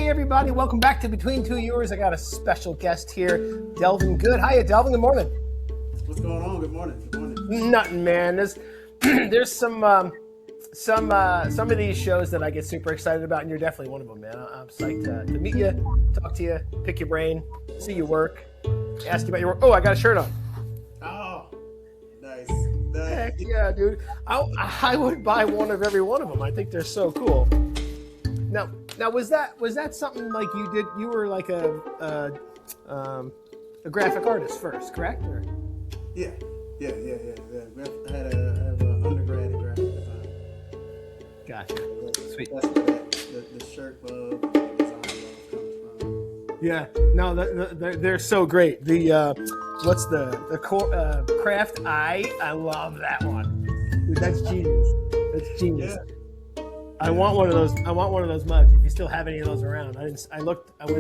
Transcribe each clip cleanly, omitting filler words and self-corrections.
everybody. Welcome back to Between Two Yours. I got a special guest here, Delvin Good. Hiya, Delvin. Good morning. What's going on? Good morning. Good morning. Nothing, man. There's some of these shows that I get super excited about, and you're definitely one of them, man. I'm psyched to meet you, talk to you, pick your brain, see your work, ask you about your work. Oh, I got a shirt on. Oh, nice. Heck yeah, dude. I would buy one of every one of them. I think they're so cool. Now was that something like you did? You were like a graphic artist first, correct? Or? Yeah. I have an undergrad in graphic design. Gotcha. Sweet. That's where the shirt love, design love comes from. Yeah. No, they're so great. The what's the craft eye? I love that one. Dude, that's genius. That's genius. Yeah. I want one of those. I want one of those mugs. If you still have any of those around, I went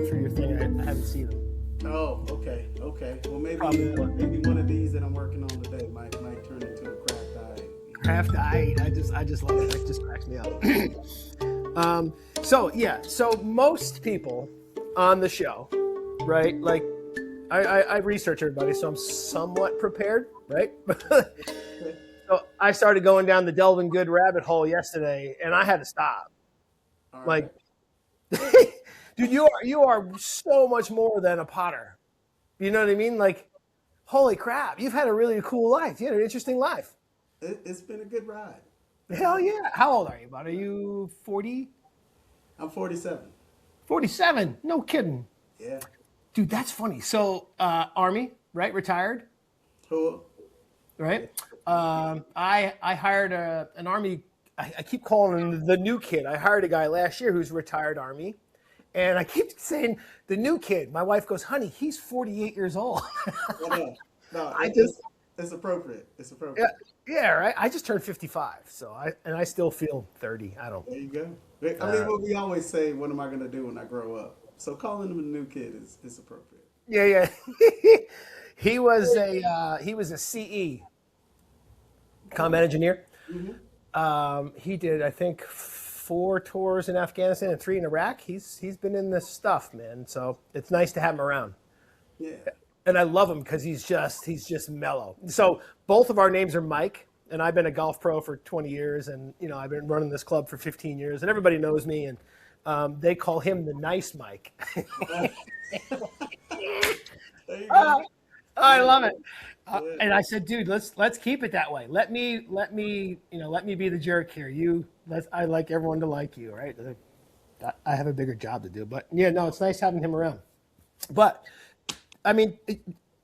through your thing. I haven't seen them. Oh, okay. Well, maybe one of these that I'm working on today might turn into a craft eye. Craft eye. I just love it. It just cracks me up. So most people on the show, right? Like, I research everybody, so I'm somewhat prepared, right? So I started going down the Delvin Good rabbit hole yesterday, and I had to stop. All like, right. Dude, you are so much more than a potter. You know what I mean? Like, holy crap, you've had a really cool life. You had an interesting life. It's been a good ride. Hell yeah. How old are you, bud? Are you 40? I'm 47. 47? No kidding. Yeah. Dude, that's funny. So, Army, right? Retired? Cool. Right? I hired an Army. I keep calling him the new kid. I hired a guy last year who's retired Army. And I keep saying the new kid. My wife goes, honey, he's 48 years old. No, it's appropriate. It's appropriate. Yeah, right. I just turned 55, so I still feel 30. I don't. There you go. I mean, what we always say, what am I going to do when I grow up? So calling him a new kid is appropriate. Yeah. He was a CE, combat engineer. Mm-hmm. He did, I think, 4 tours in Afghanistan and 3 in Iraq. He's been in this stuff, man. So it's nice to have him around. Yeah. And I love him because he's just mellow. So both of our names are Mike, and I've been a golf pro for 20 years, and I've been running this club for 15 years, and everybody knows me, and they call him the nice Mike. There you go. I love it. And I said, dude, let's keep it that way. Let me be the jerk here. I like everyone to like you, right? I have a bigger job to do, but yeah, no, it's nice having him around. But I mean,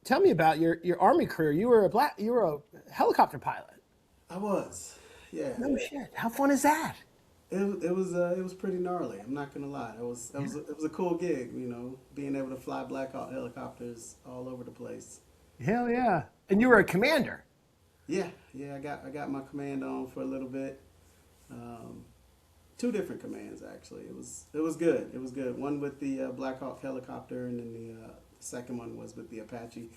tell me about your Army career. You were a helicopter pilot. I was, yeah. No shit. How fun is that? It was pretty gnarly. I'm not gonna lie. It was a cool gig. Being able to fly Black Hawk helicopters all over the place. Hell yeah! And you were a commander. Yeah. I got my command on for a little bit. 2 different commands actually. It was good. It was good. One with the Black Hawk helicopter, and then the second one was with the Apache.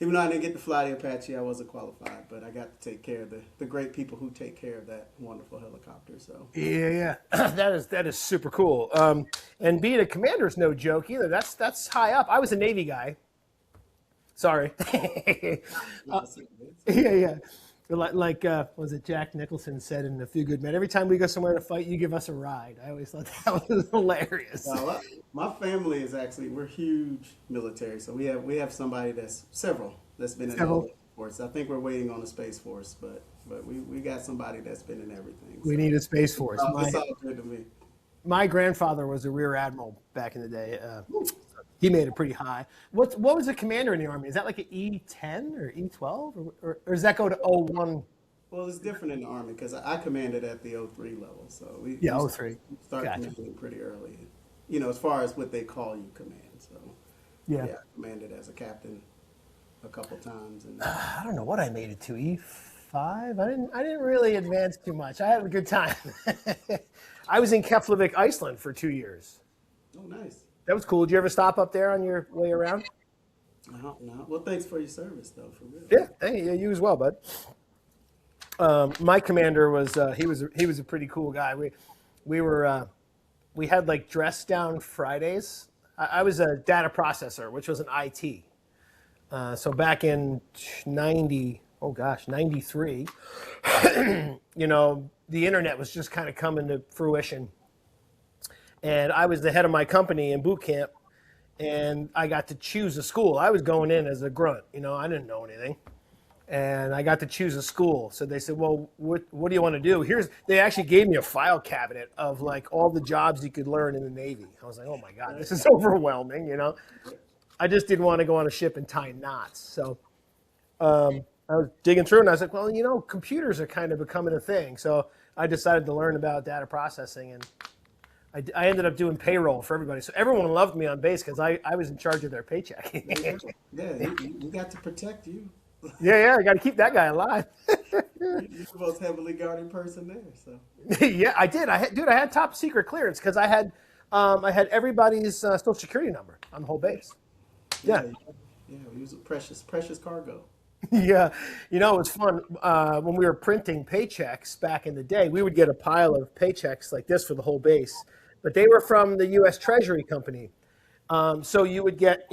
Even though I didn't get to fly the Apache, I wasn't qualified, but I got to take care of the great people who take care of that wonderful helicopter. So yeah, that is super cool. And being a commander is no joke either. That's high up. I was a Navy guy. Sorry. Yeah. Like was it Jack Nicholson said in A Few Good Men? Every time we go somewhere to fight, you give us a ride. I always thought that was hilarious. Well, my family we're huge military, so we have somebody that's been in all the force. I think we're waiting on the Space Force, but we got somebody that's been in everything. We need a Space Force. It's all good to me. My grandfather was a rear admiral back in the day. He made it pretty high. What was a commander in the Army? Is that like an E10 or E12? Or does that go to 01? Well, it's different in the Army because I commanded at the 03 level. So we 03. Start commanding pretty early. As far as what they call you command. So yeah, I commanded as a captain a couple times. And I don't know what I made it to, E5? I didn't really advance too much. I had a good time. I was in Keflavik, Iceland for 2 years. Oh, nice. That was cool. Did you ever stop up there on your way around? No. Well, thanks for your service, though. For real. Yeah, hey, you as well, bud. My commander was he was a pretty cool guy. We were we had like dress down Fridays. I was a data processor, which was an IT. So back in 93, the internet was just kind of coming to fruition. And I was the head of my company in boot camp, and I got to choose a school. I was going in as a grunt, I didn't know anything. And I got to choose a school. So they said, well, what do you want to do? They actually gave me a file cabinet of like all the jobs you could learn in the Navy. I was like, oh my God, this is overwhelming, I just didn't want to go on a ship and tie knots. So I was digging through and I was like, well, computers are kind of becoming a thing. So I decided to learn about data processing, and I ended up doing payroll for everybody. So everyone loved me on base because I was in charge of their paycheck. You got to protect you. Yeah, I got to keep that guy alive. You're the most heavily guarded person there. So yeah, I did. I had top secret clearance because I had everybody's social security number on the whole base. Yeah, we use a precious cargo. Yeah, it was fun when we were printing paychecks back in the day. We would get a pile of paychecks like this for the whole base, but they were from the U.S. Treasury Company. So you would get,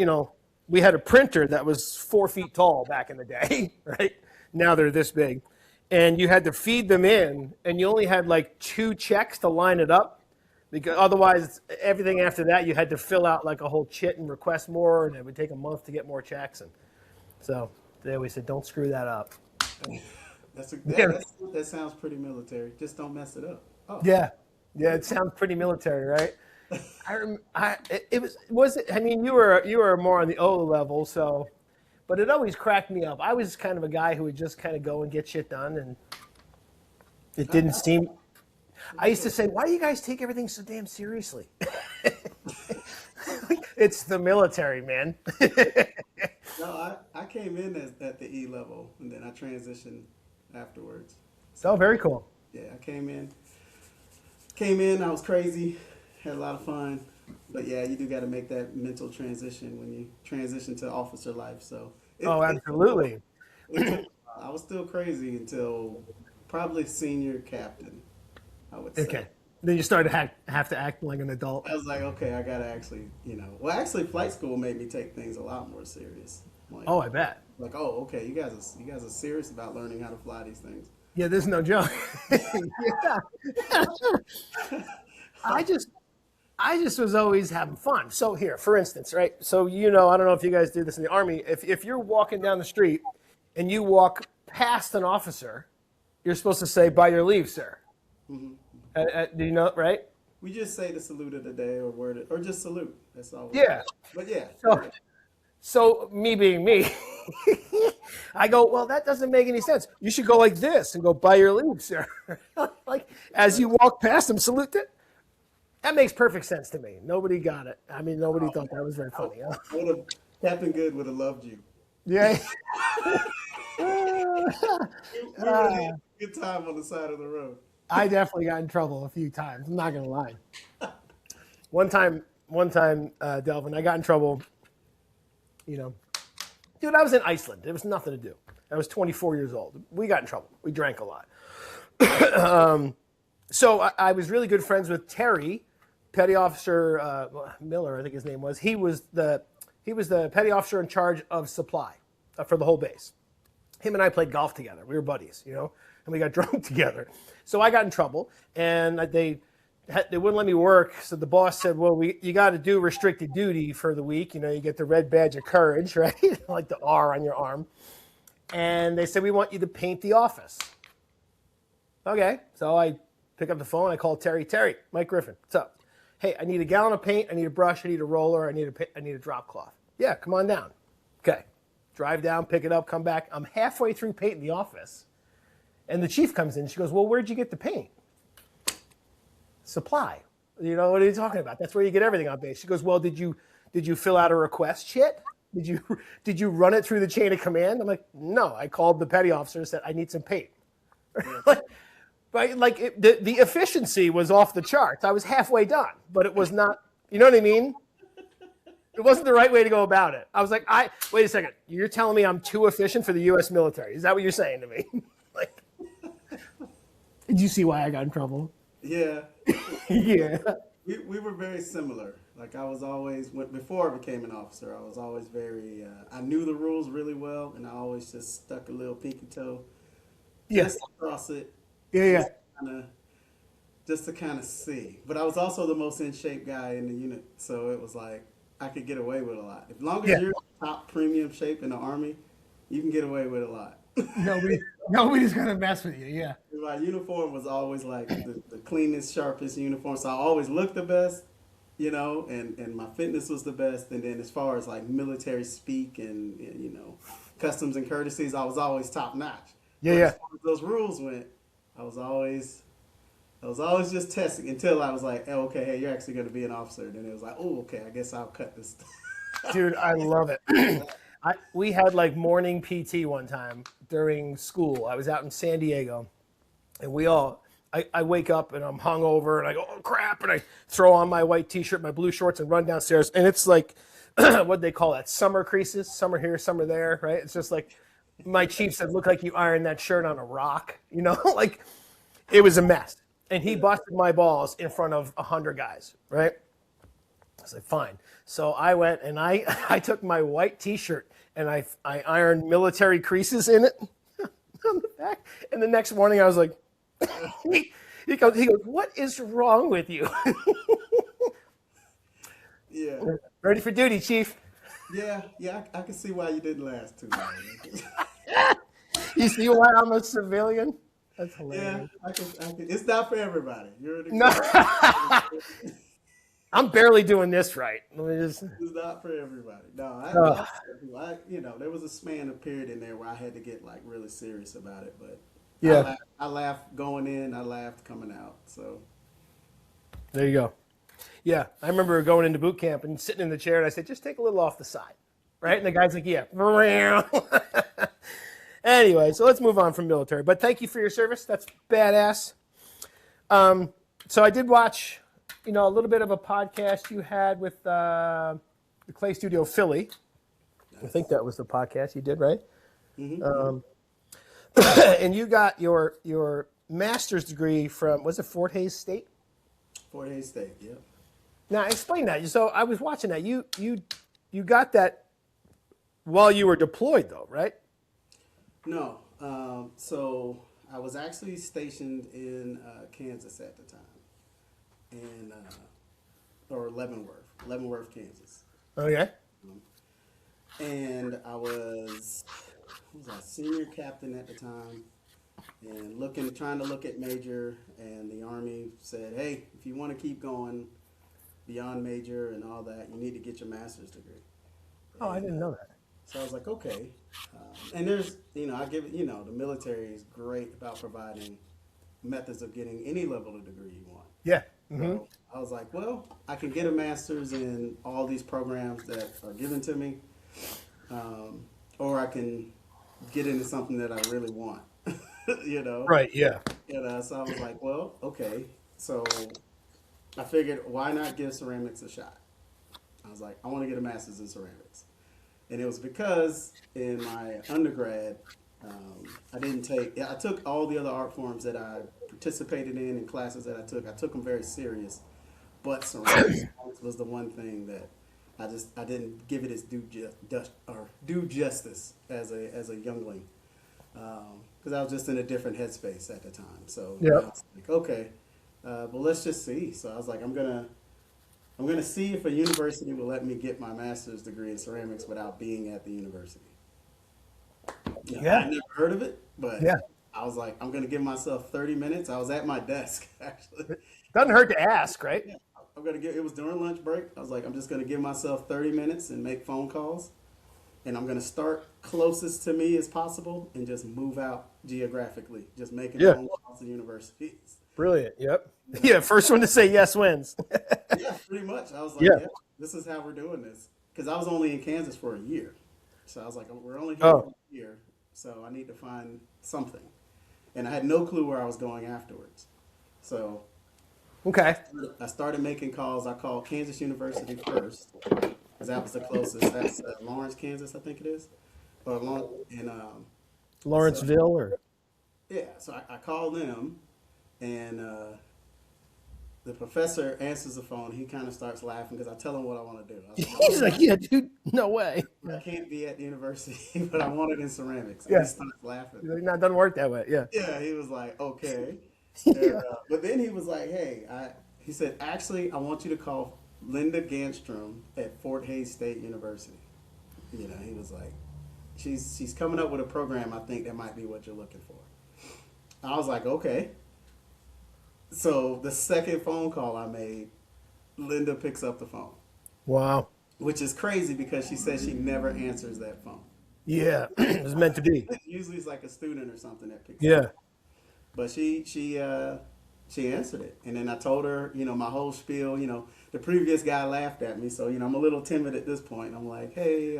we had a printer that was 4 feet tall back in the day, right? Now they're this big. And you had to feed them in, and you only had like 2 checks to line it up, because otherwise everything after that you had to fill out like a whole chit and request more, and it would take a month to get more checks. And so they always said, don't screw that up. That sounds pretty military. Just don't mess it up. Oh. Yeah, it sounds pretty military, right? You were more on the O level, so, but it always cracked me up. I was kind of a guy who would just kind of go and get shit done, and it didn't seem. I used to say, why do you guys take everything so damn seriously? It's the military, man. No, I came in at the E level, and then I transitioned afterwards. So very cool. Yeah, I came in, I was crazy, had a lot of fun. But yeah, you do got to make that mental transition when you transition to officer life. So absolutely. I was still crazy until probably senior captain, I would say. Okay. Then you started to have to act like an adult. I was like, okay, I got to actually, Well, actually, flight school made me take things a lot more serious. Like, I bet. Like, okay, you guys are serious about learning how to fly these things. Yeah, there's no joke. Yeah. I just was always having fun. So here, for instance, right? So, I don't know if you guys do this in the Army. If you're walking down the street and you walk past an officer, you're supposed to say, by your leave, sir. Mm-hmm. Do you know, right? We just say the salute of the day or just salute. That's all. Yeah. But yeah. So me being me, I go, well, that doesn't make any sense. You should go like this and go, by your leave, sir. Like as you walk past them, salute it. That makes perfect sense to me. Nobody got it. I mean, nobody thought that was very funny. Huh? Captain Good would have loved you. Yeah. We would have had a good time on the side of the road. I definitely got in trouble a few times. I'm not gonna lie. One time, Delvin, I got in trouble. Dude, I was in Iceland. There was nothing to do. I was 24 years old. We got in trouble. We drank a lot. So I was really good friends with Terry, Petty Officer Miller, I think his name was. He was the petty officer in charge of supply for the whole base. Him and I played golf together. We were buddies, and we got drunk together. So I got in trouble, and they wouldn't let me work. So the boss said, well, you got to do restricted duty for the week. You get the red badge of courage, right? Like the R on your arm. And they said, we want you to paint the office. Okay. So I pick up the phone. I call Terry, Mike Griffin. What's up? Hey, I need a gallon of paint. I need a brush. I need a roller. I need a drop cloth. Yeah, come on down. Okay. Drive down, pick it up, come back. I'm halfway through painting the office. And the chief comes in. She goes, well, where'd you get the paint? Supply. What are you talking about? That's where you get everything on base. She goes, well, did you fill out a request sheet? Did you run it through the chain of command? I'm like, no. I called the petty officer and said, I need some paint. The efficiency was off the charts. I was halfway done, but it was not, you know what I mean? It wasn't the right way to go about it. I was like, wait a second. You're telling me I'm too efficient for the U.S. military. Is that what you're saying to me? Did you see why I got in trouble? Yeah. Yeah. we were very similar. Like I was always before I became an officer, I was always very. I knew the rules really well, and I always just stuck a little pinky toe Yeah, just across it, yeah, yeah, just kind of just to kind of see. But I was also the most in shape guy in the unit, so it was like I could get away with a lot. As long as yeah. you're top premium shape in the army, you can get away with a lot. Nobody's gonna mess with you. Yeah, My uniform was always like the cleanest, sharpest uniform, so I always looked the best, and my fitness was the best. And then as far as like military speak and customs and courtesies, I was always top notch. yeah, But as yeah. far as those rules went, I was always I was always just testing until I was like, oh, okay, hey, you're actually going to be an officer. Then it was like, oh, okay, I guess I'll cut this. Dude, I love it. We had like morning PT one time during school. I was out in San Diego, and I wake up and I'm hungover, and I go, oh crap, and I throw on my white T-shirt, my blue shorts, and run downstairs. And it's like, what they call that? Summer creases, summer here, summer there, right? It's just like my chief said, look like you ironed that shirt on a rock, like it was a mess. And he busted my balls in front of 100 guys, right? I said, fine. So I went and I took my white T-shirt and I ironed military creases in it on the back. And the next morning I was like, he goes, what is wrong with you? Yeah. Ready for duty, Chief. Yeah. I can see why you didn't last too long. You see why I'm a civilian? That's hilarious. Yeah, I can. It's not for everybody. You're an No, example. I'm barely doing this right. Let me just. It's not for everybody. No, Uh, there was a span of period in there where I had to get like really serious about it, but yeah, I laughed going in, I laughed coming out. So there you go. Yeah, I remember going into boot camp and sitting in the chair, and I said, just take a little off the side, right? And the guy's like, yeah. Anyway, so let's move on from military. But thank you for your service. That's badass. So I did watch, a little bit of a podcast you had with the Clay Studio Philly. I think that was the podcast you did, right? mm-hmm. And you got your master's degree from, was it Fort Hays State? Fort Hays State, yeah. Now explain that. So I was watching that. You got that while you were deployed, though, right? No, so I was actually stationed in Kansas at the time, and or Leavenworth, Kansas. Okay. And I was senior captain at the time, and trying to look at major, and the Army said, hey, if you want to keep going beyond major and all that, you need to get your master's degree. Oh, I didn't know that. So I was like, okay. And there's, I give it, the military is great about providing methods of getting any level of degree you want. Yeah. So I was like, well, I can get a master's in all these programs that are given to me, or I can get into something that I really want, Right. Yeah. So I was like, well, okay. So I figured, why not give ceramics a shot? I was like, I want to get a master's in ceramics. And it was because in my undergrad, I took all the other art forms that I participated in and classes that I took them very serious. But ceramics was the one thing that I didn't give it its due justice as a youngling. Because I was just in a different headspace at the time. So I was like, okay, well, let's just see. So I was like, I'm gonna see if a university will let me get my master's degree in ceramics without being at the university. Yeah. I never heard of it, but Yeah. I was like, I'm gonna give myself 30 minutes. I was at my desk actually. Doesn't hurt to ask, right? Yeah, it was during lunch break. I was like, I'm just gonna give myself 30 minutes and make phone calls, and I'm gonna start closest to me as possible and just move out geographically, just making phone calls to universities. Brilliant. Yep. Yeah. First one to say yes wins. Yeah, pretty much. I was like, yeah, this is how we're doing this. Because I was only in Kansas for a year. So I was like, we're only here for a year, so I need to find something. And I had no clue where I was going afterwards. So Okay. I started making calls. I called Kansas University first, because that was the closest. That's Lawrence, Kansas, I think it is. Lawrenceville or Yeah, so I called them, and the professor answers the phone. He kind of starts laughing because I tell him what I want to do. I was like, He's like, yeah, dude, no way. I can't be at the university, but I want it in ceramics. And he Yeah. starts laughing. He's like, no, it doesn't work that way. Yeah. Yeah, he was like, okay. And, Yeah. but then he was like, hey, he said, actually, I want you to call Linda Ganstrom at Fort Hays State University. You know, he was like, she's coming up with a program. I think that might be what you're looking for. I was like, okay. So the second phone call I made, Linda picks up the phone, Wow. which is crazy because she says she never answers that phone. Yeah. It was meant to be. Usually it's like a student or something that picks Yeah. up. But she answered it, and then I told her, you know, my whole spiel. You know, the previous guy laughed at me, so you know I'm a little timid at this point. I'm like, hey,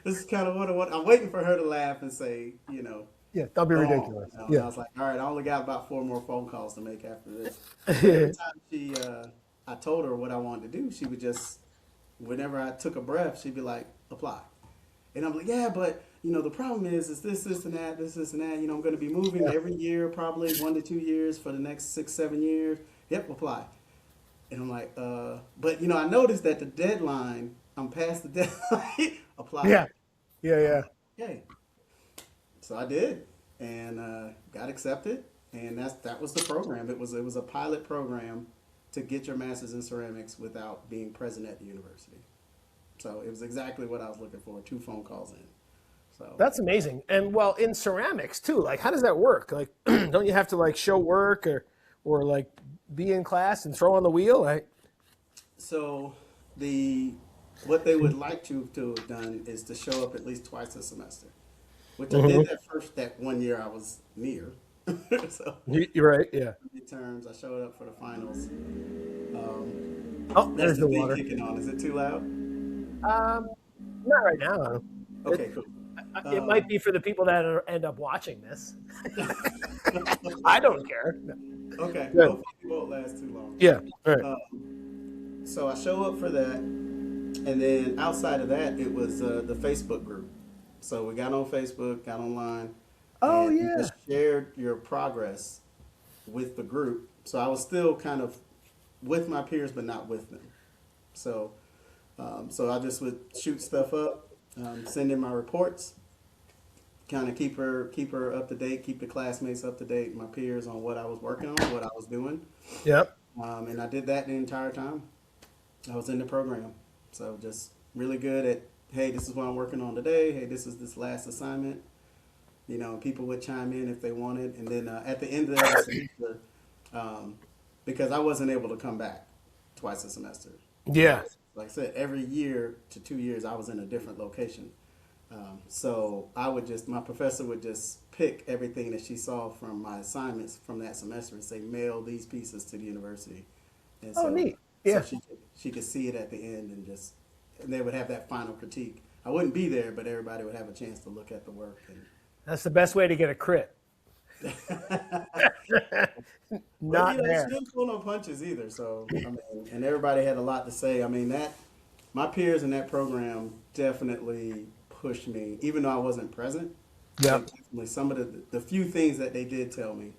this is kind of what I'm waiting for her to laugh and say, you know. Yeah. Don't be Oh, ridiculous. you know, and I Yeah. was like, all right, I only got about 4 more phone calls to make after this. But every time I told her what I wanted to do, she would just, whenever I took a breath, she'd be like, apply. And I'm like, yeah, but you know, the problem is this, and that, this, and that. You know, I'm going to be moving every year, probably 1 to 2 years for the next 6, 7 years. Yep, apply. And I'm like, but you know, I noticed that the deadline, I'm past the deadline. Apply. Yeah. Yeah. Yeah. Okay. So I did, and got accepted, and that was the program. It was a pilot program to get your master's in ceramics without being present at the university. So it was exactly what I was looking for. 2 phone calls in. So That's amazing. And well, in ceramics too, like how does that work? Like, don't you have to like show work or like be in class and throw on the wheel? Like, so what they would like you to have done is to show up at least twice a semester, which I did that 1 year I was near. So you're right. Yeah. midterms, I showed up for the finals. Oh, That's there's the the thing water. kicking on. Is it too loud? Not right now. Okay, cool. It might be for the people that end up watching this. I don't care. Okay, Good. hopefully it won't last too long. Yeah. All right. So I show up for that, and then outside of that, it was the Facebook group. So we got on Facebook, got online, Oh, and yeah. just shared your progress with the group. So I was still kind of with my peers, but not with them. So, so I just would shoot stuff up, send in my reports, kind of keep her up to date, keep the classmates up to date, my peers on what I was working on, what I was doing. Yep. And I did that the entire time I was in the program. So just really good at, hey, this is what I'm working on today. Hey, this is this last assignment. You know, people would chime in if they wanted. And then at the end of that semester, because I wasn't able to come back twice a semester. Yeah. Like I said, every year to 2 years, I was in a different location. So my professor would just pick everything that she saw from my assignments from that semester and say, mail these pieces to the university. And Oh, neat. Yeah. So she could see it at the end and they would have that final critique. I wouldn't be there, but everybody would have a chance to look at the work. That's the best way to get a crit. Not But, there. she didn't pull no punches either. So, I mean, and everybody had a lot to say. I mean, my peers in that program definitely pushed me, even though I wasn't present. Yep. Definitely some of the few things that they did tell me,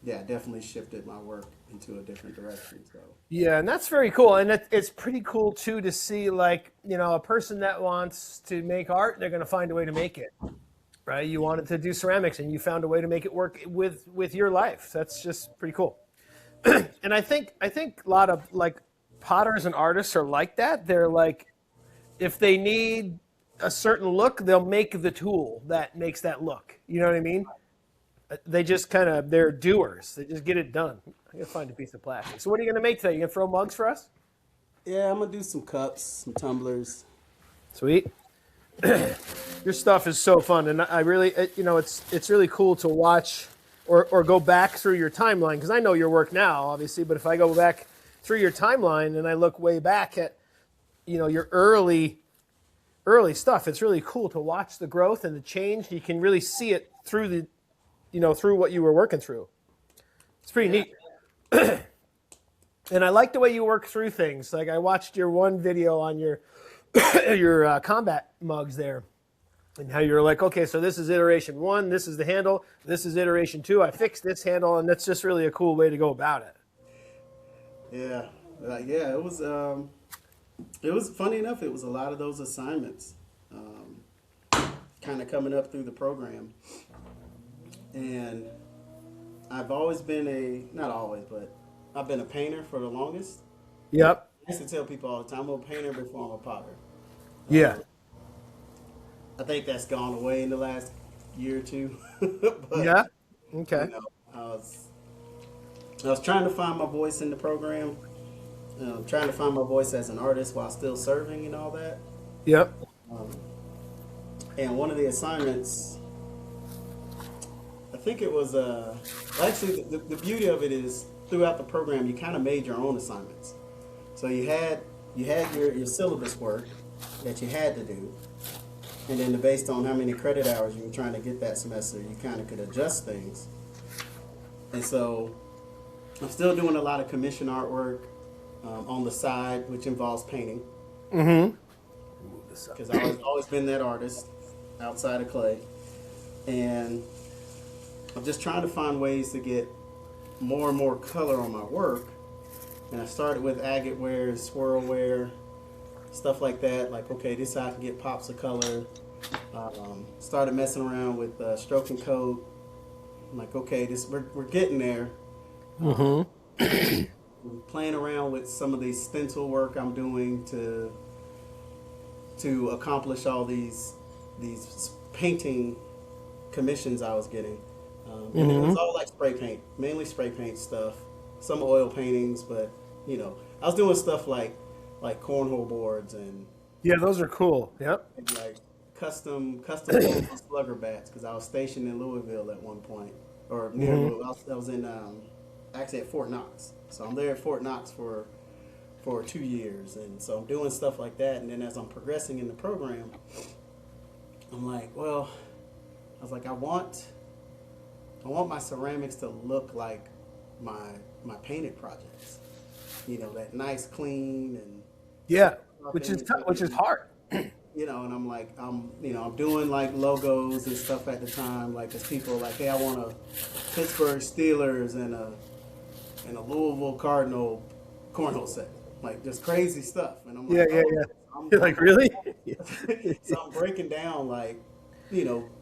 definitely shifted my work into a different direction. So Yeah, and that's very cool. And it's pretty cool too to see, like, you know, a person that wants to make art, they're going to find a way to make it. Right? You wanted to do ceramics, and you found a way to make it work with your life. That's just pretty cool. And I think a lot of like potters and artists are like that. They're like, if they need a certain look, they'll make the tool that makes that look. You know what I mean? They just they're doers. They just get it done. I'm gonna find a piece of plastic. So what are you gonna make today? You gonna throw mugs for us? yeah, I'm gonna do some cups, some tumblers. Sweet. Your stuff is so fun, and I really, it's really cool to watch or go back through your timeline, because I know your work now, obviously, but if I go back through your timeline and I look way back at, your early stuff, it's really cool to watch the growth and the change. You can really see it through through what you were working through. It's pretty neat. And I like the way you work through things. Like I watched your one video on your your combat mugs there, and how you're like, okay, so this is iteration 1, this is the handle, this is iteration 2, I fixed this handle, and that's just really a cool way to go about it. Yeah, yeah, it was funny enough. It was a lot of those assignments, um, kind of coming up through the program, and I've always been not always, but I've been a painter for the longest. Yep. I used to tell people all the time, I'm a painter before I'm a potter. Yeah. Um, I think that's gone away in the last year or two, but Yeah. you Okay. know, I was I was trying to find my voice in the program, trying to find my voice as an artist while still serving and all that. Yep. Um, and one of the assignments, I think it was actually the beauty of it is throughout the program you kind of made your own assignments. So you had your syllabus work that you had to do, and then based on how many credit hours you were trying to get that semester, you kind of could adjust things. And so I'm still doing a lot of commission artwork on the side, which involves painting, Mm-hmm. Move this up. because I've always been that artist outside of clay, and I'm just trying to find ways to get more and more color on my work. And I started with agate wear, swirl wear, stuff like that. Like, okay, this is how I can get pops of color. Started messing around with stroke and coat. I'm like, okay, we're getting there. Mm-hmm. I'm playing around with some of the stencil work I'm doing to accomplish all these painting commissions I was getting. And it Mm-hmm. was all like spray paint, mainly spray paint stuff. Some oil paintings, but I was doing stuff like cornhole boards Yeah, those are cool. Yep. and like custom slugger bats because I was stationed in Louisville at one point, or near Mm-hmm. Louisville. I was in actually at Fort Knox, so I'm there at Fort Knox for 2 years, and so I'm doing stuff like that. And then as I'm progressing in the program, I'm like, well, I was like, I want my ceramics to look like my painted projects. That nice, clean, and Yeah. Which is which is imagery. hard. And I'm like, I'm doing like logos and stuff at the time, like, cause people are like, hey, I want a Pittsburgh Steelers and a Louisville Cardinal cornhole set, like just crazy stuff. And I'm Yeah, like, yeah, oh, yeah. I'm, You're I'm like, really? so I'm breaking down like,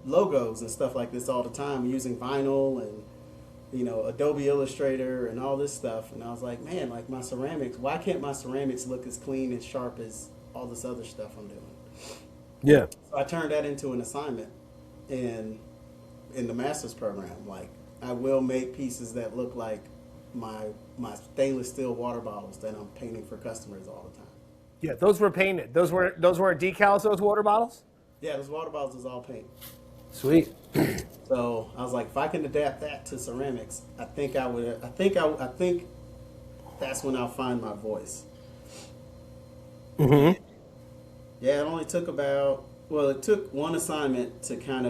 logos and stuff like this all the time using vinyl and Adobe Illustrator and all this stuff. And I was like, man, like my ceramics, why can't my ceramics look as clean and sharp as all this other stuff I'm doing? Yeah. So I turned that into an assignment in the master's program. Like, I will make pieces that look like my stainless steel water bottles that I'm painting for customers all the time. Yeah, those were painted. Those weren't decals, those water bottles? Yeah, those water bottles is all paint. Sweet. So I was like, if I can adapt that to ceramics, I think I would. I think that's when I'll find my voice. Mm-hmm. Yeah, it only took it took one assignment to kind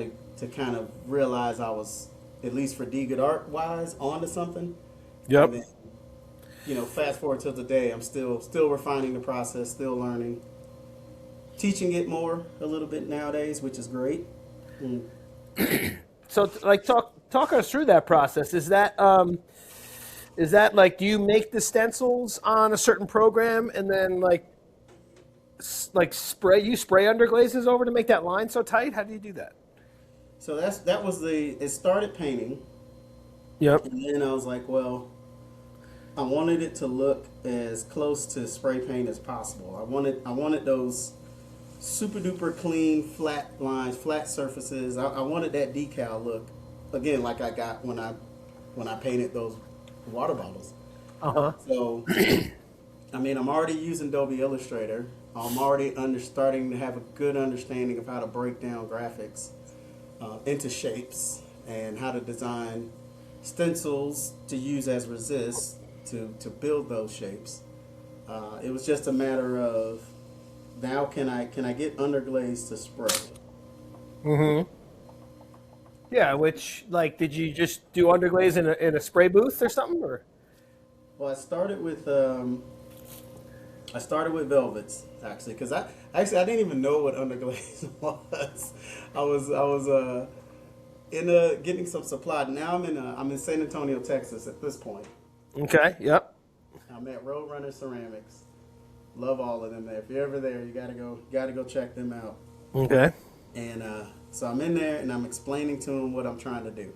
of realize I was, at least for D Good Art wise, onto something. And Yep. then, fast forward to today, I'm still refining the process, still learning, teaching it more a little bit nowadays, which is great. Mm. So like talk us through that process. Is that like, do you make the stencils on a certain program and then like spray underglazes over to make that line so tight? How do you do that? So it started painting, Yep. and then I was like, well, I wanted it to look as close to spray paint as possible. I wanted those super duper clean, flat lines, flat surfaces. I wanted that decal look again, like I got when I painted those water bottles. Uh-huh. So, I mean, I'm already using Adobe Illustrator. I'm already starting to have a good understanding of how to break down graphics into shapes and how to design stencils to use as resists to build those shapes. It was just a matter of, now can I get underglaze to spray? Mm-hmm. Yeah, which, like, did you just do underglaze in a spray booth or something, or? Well, I started with velvets actually, because I didn't even know what underglaze was. I was getting some supply. Now I'm in San Antonio, Texas at this point. Okay. Yep. I'm at Roadrunner Ceramics. Love all of them there. If you're ever there, you gotta go check them out. Okay. And so I'm in there and I'm explaining to them what I'm trying to do.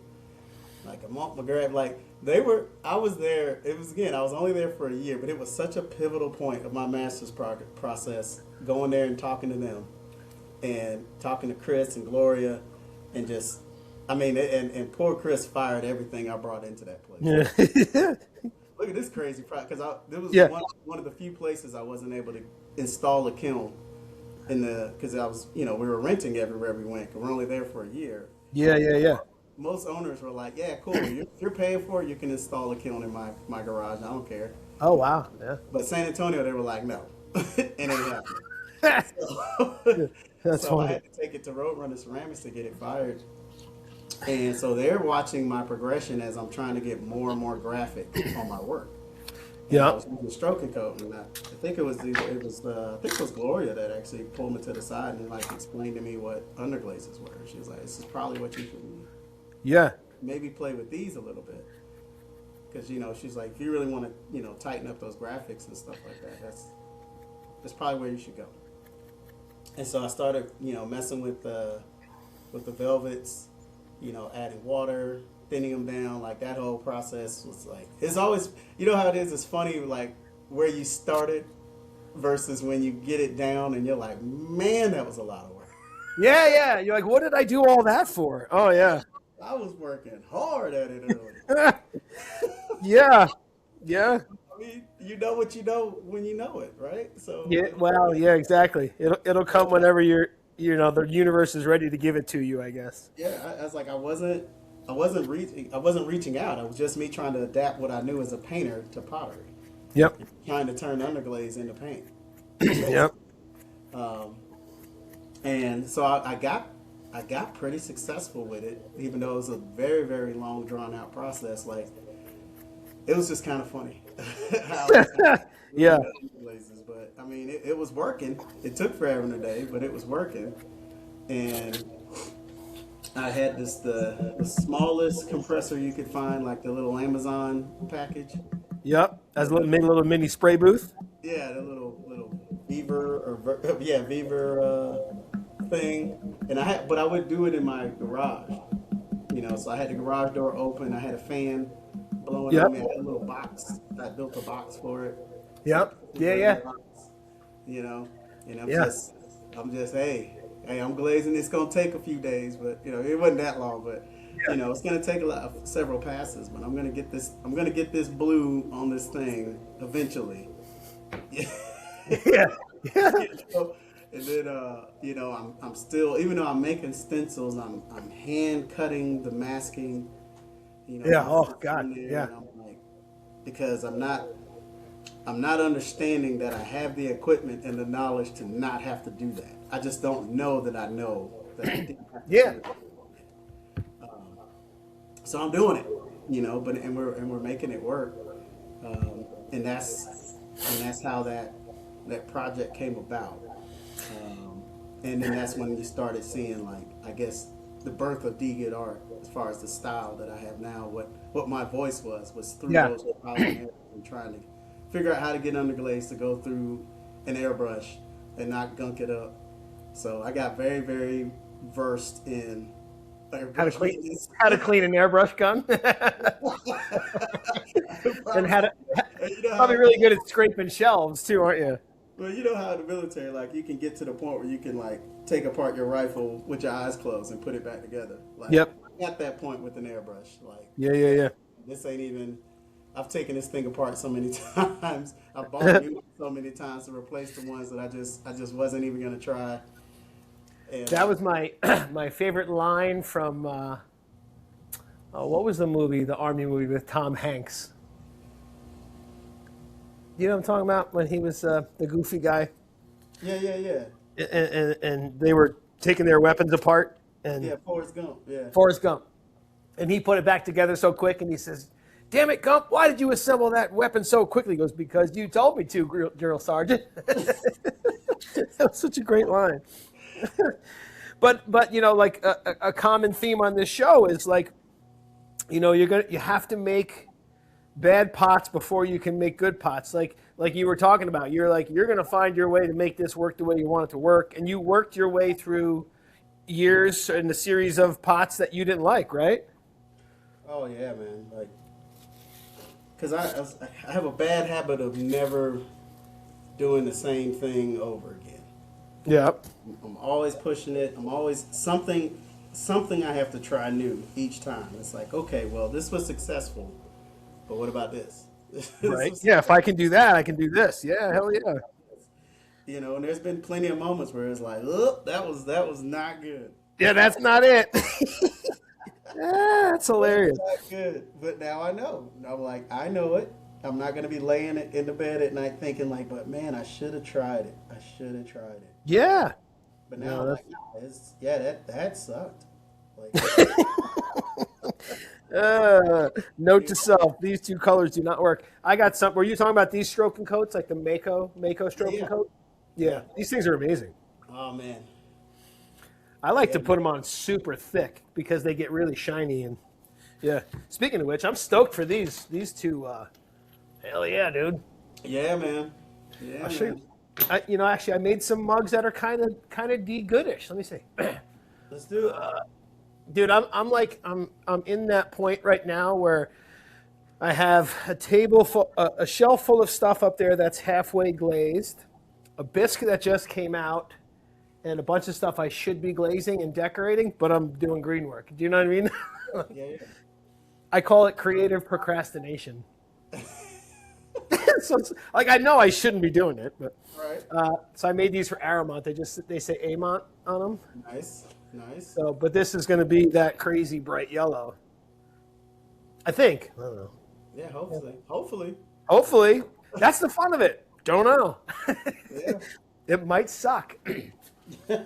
Like I'm on my grab, like I was there. It was again, I was only there for a year, but it was such a pivotal point of my master's process. Going there and talking to them, and talking to Chris and Gloria, and just, I mean, and poor Chris fired everything I brought into that place. Yeah. Look at this crazy project, because it was Yeah. one of the few places I wasn't able to install a kiln because I was, we were renting everywhere we went. 'Cause we're only there for a year. Yeah. Most owners were like, "Yeah, cool. If you're paying for it, you can install a kiln in my garage. I don't care." Oh wow. Yeah. But San Antonio, they were like, "No," and it happened. That's So I funny. had to take it to Roadrunner Ceramics to get it fired. And so they're watching my progression as I'm trying to get more and more graphic on my work. And I Yeah. was using stroking coat, and I think it was Gloria that actually pulled me to the side and like explained to me what underglazes were. She was like, "This is probably what you should Yeah. maybe play with these a little bit." Because she's like, if you really want to tighten up those graphics and stuff like that, that's probably where you should go. And so I started messing with the velvets, adding water, thinning them down. Like that whole process was like, it's always, how it is. It's funny like where you started versus when you get it down and you're like, man, that was a lot of work. Yeah. You're like, what did I do all that for? Oh yeah. I was working hard at it early. Yeah. I mean, you know what you know when you know it, right? So Yeah. Well, yeah, exactly. It'll come whenever the universe is ready to give it to you, I guess. yeah, I was like, I wasn't reaching out. It was just me trying to adapt what I knew as a painter to pottery, Yep. trying to turn underglaze into paint. Yep. And so I got pretty successful with it, even though it was a very, very long, drawn out process. Like it was just kind of funny. how Yeah. underglazes, but I mean, it was working. It took forever and a day, but it was working. And I had the smallest compressor you could find, like the little Amazon package. Yep. As a little mini spray booth. Yeah, the little Beaver thing. And but I would do it in my garage. So I had the garage door open. I had a fan blowing Yep. on me. I had a little box. I built a box for it. Yep. Yeah. And Yeah. I'm just, hey, I'm glazing. It's gonna take a few days, but it wasn't that long. But it's gonna take several passes. But I'm gonna get this blue on this thing eventually. Yeah. And then I'm still, even though I'm making stencils, I'm hand cutting the masking. Yeah. Oh God. in there, Yeah. and I'm like, because I'm not understanding that I have the equipment and the knowledge to not have to do that. I just don't know that I know that I didn't have to Yeah. do it. So I'm doing it, but we're making it work, and that's how that project came about. And then that's when you started seeing, like, I guess, the birth of Good art as far as the style that I have now. What my voice was through Yeah. those trial and errors and trying to figure out how to get underglaze to go through an airbrush and not gunk it up. So I got very, very versed in airbrush maintenance. How to clean an airbrush gun. And probably really good at scraping shelves too, aren't you? Well, you know how in the military, like, you can get to the point where you can, like, take apart your rifle with your eyes closed and put it back together. Like, Yep. I'm at that point with an airbrush. Like, Yeah. this ain't even. I've taken this thing apart so many times. I've bought new ones so many times to replace the ones that I just wasn't even gonna try. And That was my my favorite line from what was the movie, the army movie with Tom Hanks? You know what I'm talking about, when he was the goofy guy, yeah. and they were taking their weapons apart, and Yeah, Forrest Gump. Yeah. Forrest Gump, and he put it back together so quick, and he says, "Damn it, Gump! Why did you assemble that weapon so quickly?" He goes, "Because you told me to, Drill Sergeant." That was such a great line. But like a common theme on this show is, like, you have to make bad pots before you can make good pots. Like you were talking about, you're like you're going to find your way to make this work the way you want it to work, and you worked your way through years in the series of pots that you didn't like, right? Oh yeah, man. Like, cause I have a bad habit of never doing the same thing over again. Yep. I'm always pushing it. I'm always something I have to try new each time. It's like, okay, well, this was successful, but what about this? Right. Yeah. If I can do that, I can do this. Yeah. Hell yeah. You know, and there's been plenty of moments where it's like, oh, that was not good. Yeah. That's not it. Yeah, that's hilarious. Not good. But now I know. I'm like, I know it. I'm not gonna be laying it in the bed at night thinking like, but man, I should have tried it. I should have tried it. Yeah. But now No, I'm that's like, no, that sucked. Like, note to self: these two colors do not work. I got some. Were you talking about these stroking coats, like the Mako stroking yeah, coat? Yeah, yeah. these things are amazing. Oh man, I like yeah, to put them on super thick because they get really shiny. And yeah. Speaking of which, I'm stoked for these two. Hell yeah, dude! yeah, man, yeah, I'll show man. you. Actually, I made some mugs that are kind of de-goodish. Let me see. Let's do it. Dude, I'm in that point right now where I have a shelf full of stuff up there that's halfway glazed, a bisque that just came out, and a bunch of stuff I should be glazing and decorating, but I'm doing green work. Do you know what I mean? Yeah, yeah. I call it creative procrastination. So like I know I shouldn't be doing it, but Right. so I made these for Aramont. They say Amont on them. Nice, nice. So, but this is going to be that crazy bright yellow. I think. I don't know. Yeah, hopefully. Hopefully, that's the fun of it. Don't know. Yeah. It might suck. Yeah,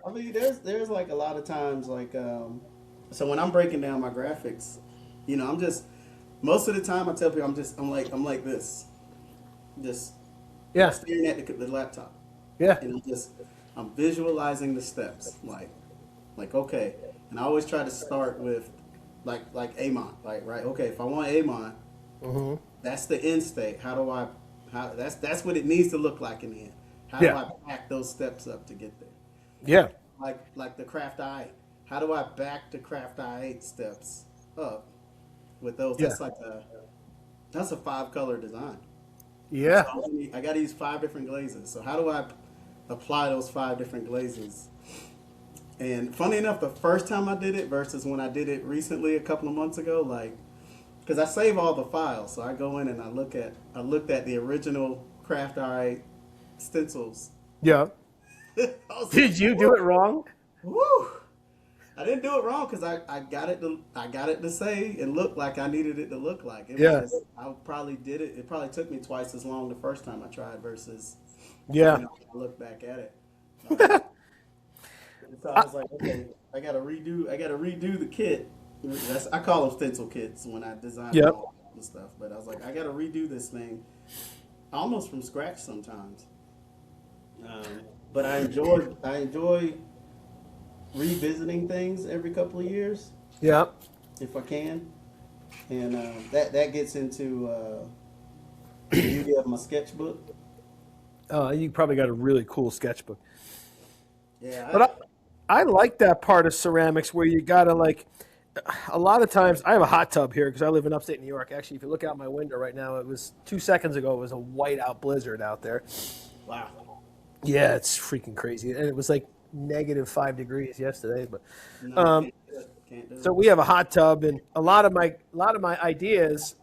I mean, there's like a lot of times like so when I'm breaking down my graphics, I'm just most of the time I tell people I'm like this, just Yeah. staring at the laptop, Yeah. and I'm visualizing the steps like okay, and I always try to start with like Amon, like right, okay, if I want Amon, Mm-hmm. that's the end state. How that's what it needs to look like in the end. How do Yeah. I back those steps up to get there? Yeah. Like the craft I8. How do I back the craft I8 steps up with those? Yeah. That's a 5-color design. Yeah. I got to use 5 different glazes. So how do I apply those 5 different glazes? And funny enough, the first time I did it versus when I did it recently a couple of months ago, like because I save all the files, so I go in and I looked at the original craft I8 stencils. Yeah. I was Did like, you do it wrong? woo! I didn't do it wrong because I got it to say and look like I needed it to look like. Yeah. I probably did it. It probably took me twice as long the first time I tried versus Yeah. I look back at it. So I was like, okay, I gotta redo the kit. I call them stencil kits when I design Yep. them all and stuff. But I was like, I gotta redo this thing almost from scratch sometimes. But I enjoy revisiting things every couple of years Yeah. if I can, and that gets into the beauty of my sketchbook. You probably got a really cool sketchbook. Yeah, But I like that part of ceramics where you gotta like. A lot of times, I have a hot tub here because I live in upstate New York. Actually, if you look out my window right now, it was 2 seconds ago. It was a whiteout blizzard out there. wow. Yeah, it's freaking crazy, and it was like -5 degrees yesterday. But No, can't do it. Can't do so it. we have a hot tub, and a lot of my ideas,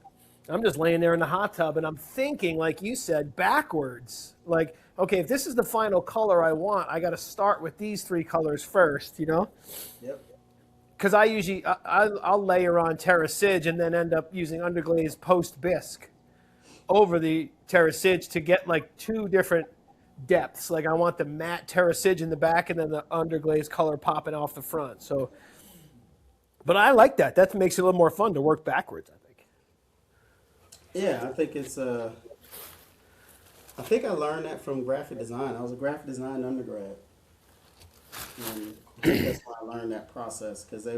I'm just laying there in the hot tub, and I'm thinking, like you said, backwards. Like, okay, if this is the final color I want, I got to start with these 3 colors first, Yep. Because I usually I'll layer on terracige and then end up using underglaze post bisque over the terracige to get like 2 different depths. Like I want the matte terracige in the back and then the underglaze color popping off the front. So, but I like that. That makes it a little more fun to work backwards, I think. Yeah, I think it's I think I learned that from graphic design. I was a graphic design undergrad. And I think that's why I learned that process because they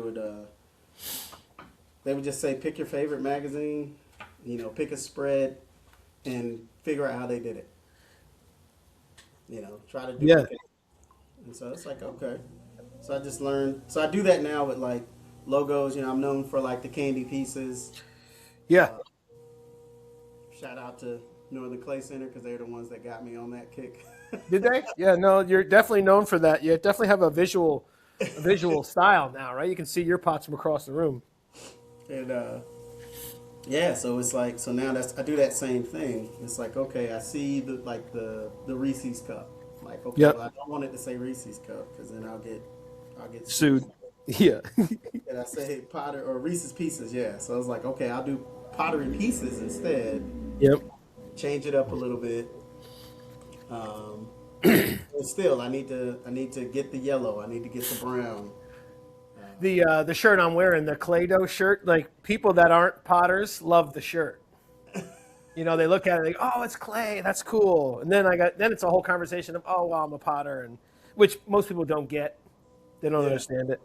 they would just say, pick your favorite magazine, pick a spread, and figure out how they did it. Try to duplicate. And so it's like, okay. So I just learned. So I do that now with like logos. I'm known for like the candy pieces. Yeah. Shout out to Northern Clay Center because they're the ones that got me on that kick. Did they? Yeah, no, you're definitely known for that. You definitely have a visual style now, right? You can see your pots from across the room. And yeah, so it's like, so now I do that same thing. It's like, okay, I see the Reese's cup. Like, okay, Yep. well, I don't want it to say Reese's cup because then I'll get Sued. Yeah. And I say Potter or Reese's Pieces, yeah. So I was like, okay, I'll do Pottery Pieces instead. Yep. Change it up a little bit. But still, I need to get the yellow. I need to get the brown. The shirt I'm wearing, the clay dough shirt, like people that aren't potters love the shirt. They look at it, they go, "Oh, it's clay. That's cool." And then it's a whole conversation of, "Oh, well, I'm a potter," and which most people don't get. They don't understand it.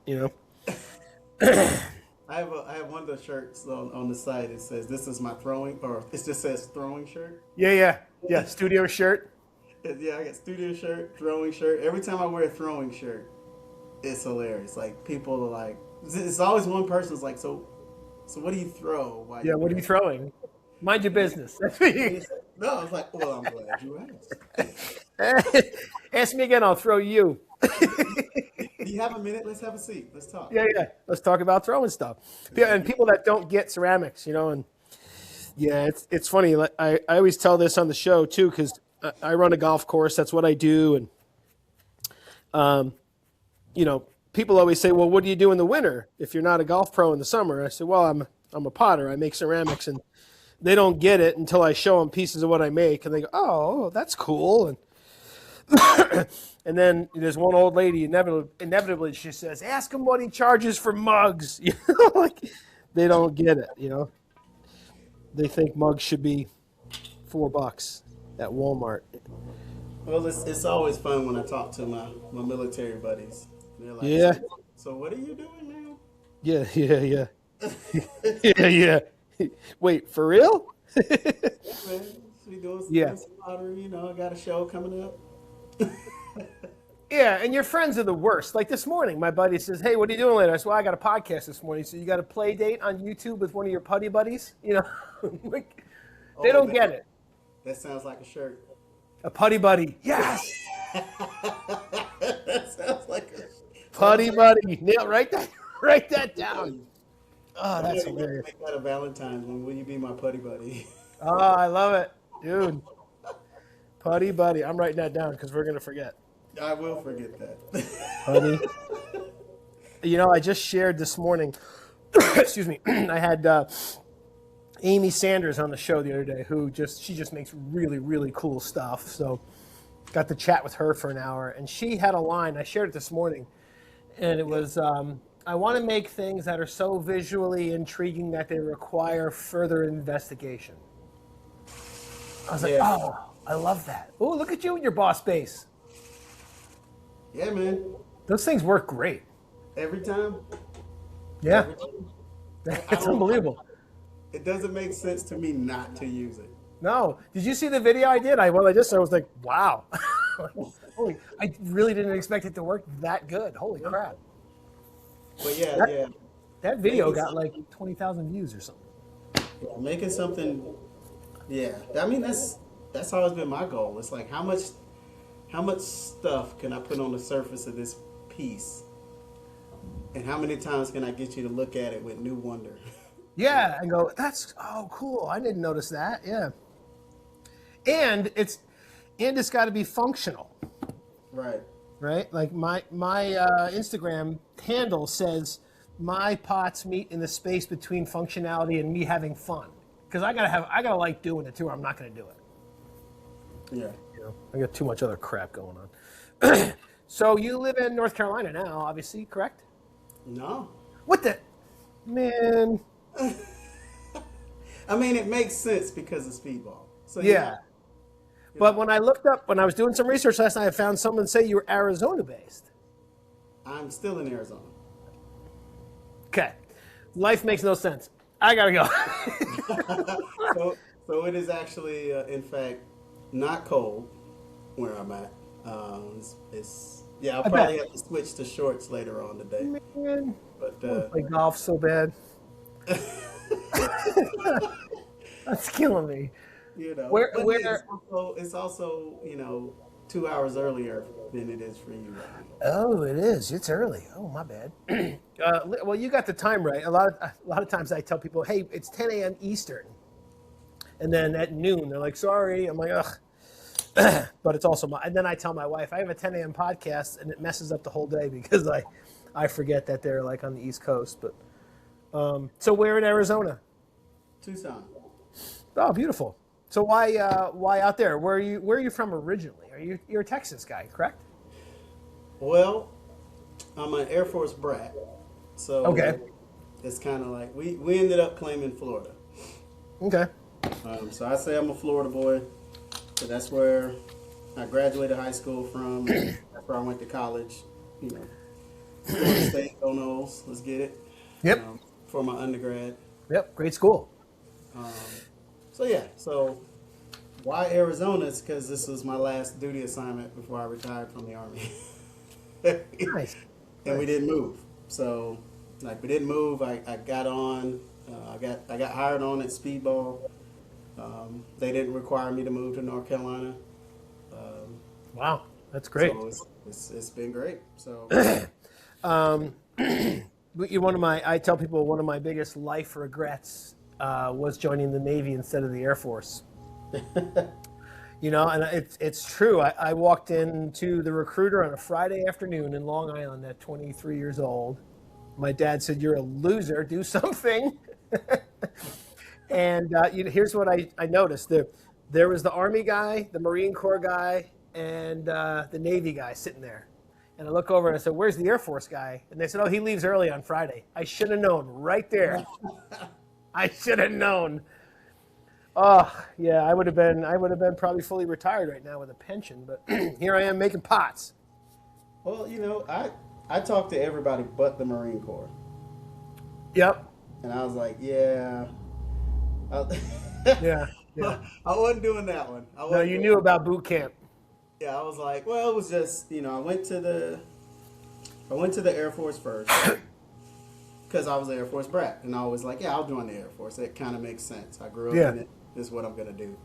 I have one of the shirts on the site. It says, "This is my throwing," or it just says "throwing shirt." Yeah. Studio shirt. Yeah, I got studio shirt, throwing shirt. Every time I wear a throwing shirt, it's hilarious. Like people are like, it's always one person's like, so what do you throw? Yeah, what are you throwing? Mind your business. That's what you... No, I was like, well, I'm glad you asked. Ask me again, I'll throw you. Do you have a minute? Let's have a seat. Let's talk. Yeah. Let's talk about throwing stuff. Yeah, and people that don't get ceramics, and yeah, it's funny. Like I always tell this on the show too, because I run a golf course. That's what I do, and people always say, "Well, what do you do in the winter if you're not a golf pro in the summer?" I say, "Well, I'm a potter. I make ceramics," and they don't get it until I show them pieces of what I make, and they go, "Oh, that's cool." And and then there's one old lady, inevitably she says, "Ask him what he charges for mugs." Like they don't get it. They think mugs should be $4 at Walmart. Well, it's always fun when I talk to my military buddies. They're like, Yeah. So what are you doing now? Yeah. Yeah. Wait, for real? Man, we doing some pottery. I got a show coming up. Yeah, and your friends are the worst. Like this morning, my buddy says, "Hey, what are you doing later?" I said, "Well, I got a podcast this morning." So you got a play date on YouTube with one of your putty buddies? Like, they don't get it. That sounds like a shirt. A putty buddy. Yes. That sounds like a Putty buddy. Neil, write that down. Oh, that's hilarious. Make that a Valentine's one. Will you be my putty buddy? Oh, I love it, dude. Putty buddy. I'm writing that down because we're gonna forget. I will forget that. Putty. I just shared this morning. Excuse me. I had Amy Sanders on the show the other day, she just makes really, really cool stuff. So got to chat with her for an hour, and she had a line. I shared it this morning, and it was, "I want to make things that are so visually intriguing that they require further investigation." I was like, "Oh, I love that. Oh, look at you and your boss base." Yeah, man. Those things work great. Every time. Yeah. Every time. It's unbelievable. It doesn't make sense to me not to use it. No. Did you see the video I did? I was like, wow. I really didn't expect it to work that good. Holy crap. But yeah. That video got like 20,000 views or something. Yeah, making something. Yeah. I mean, that's always been my goal. It's like, how much stuff can I put on the surface of this piece? And how many times can I get you to look at it with new wonder? Yeah, and go, cool. I didn't notice that. Yeah. And it's got to be functional. Right. Right? Like my Instagram handle says, "My pots meet in the space between functionality and me having fun." Because I gotta like doing it too, or I'm not gonna do it. Yeah. I got too much other crap going on. So you live in North Carolina now, obviously, correct? No. What the? Man. I mean, it makes sense because of speedball. So yeah. But when I was doing some research last night, I found someone say you were Arizona based. I'm still in Arizona. Okay. Life makes no sense. I gotta go. So it is actually, in fact, not cold where I'm at. Yeah, I'll I bet. probably have to switch to shorts later on today. Man, But I want to play golf so bad. That's killing me. but hey, Where? it's also 2 hours earlier than it is for you right now. Oh, it is. It's early. Oh, my bad. Well, you got the time right. A lot of times I tell people, "Hey, it's 10 a.m. Eastern," and then at noon they're like, "Sorry." I'm like, "Ugh." But it's also and then I tell my wife I have a 10 a.m. podcast, and it messes up the whole day because I forget that they're like on the East Coast. But so we're in Arizona. Tucson. Oh, beautiful. So why out there? Where are you from originally? You're a Texas guy, correct? Well, I'm an Air Force brat, Okay. so it's kind of like we ended up claiming Florida. Okay. So I say I'm a Florida boy. So that's where I graduated high school from. That's where I went to college. You know, Florida State, go Noles. Let's get it. Yep. For my undergrad. Yep. Great school. Um, so yeah. So why Arizona? Is because this was my last duty assignment before I retired from the Army. Nice. And we didn't move. So like we didn't move. I got on. I got hired on at Speedball. They didn't require me to move to North Carolina. Wow, that's great. So it's been great. So I tell people one of my biggest life regrets was joining the Navy instead of the Air Force. And it's true. I walked into the recruiter on a Friday afternoon in Long Island at 23 years old. My dad said, "You're a loser. Do something." And here's what I noticed. There was the Army guy, the Marine Corps guy, and the Navy guy sitting there. And I look over and I said, "Where's the Air Force guy?" And they said, "Oh, he leaves early on Friday." I should have known right there. I should have known. Oh, yeah, I would have been probably fully retired right now with a pension, but here I am making pots. well, I talked to everybody but the Marine Corps, Yep. and I was like, yeah. I, Yeah. Yeah. I wasn't doing that one. No, you knew about boot camp. Yeah, I was like, well, it was just I went to the Air Force first because I was an Air Force brat, and I was like, yeah, I'll join the Air Force. It kind of makes sense. I grew up in it. This is what I'm gonna do.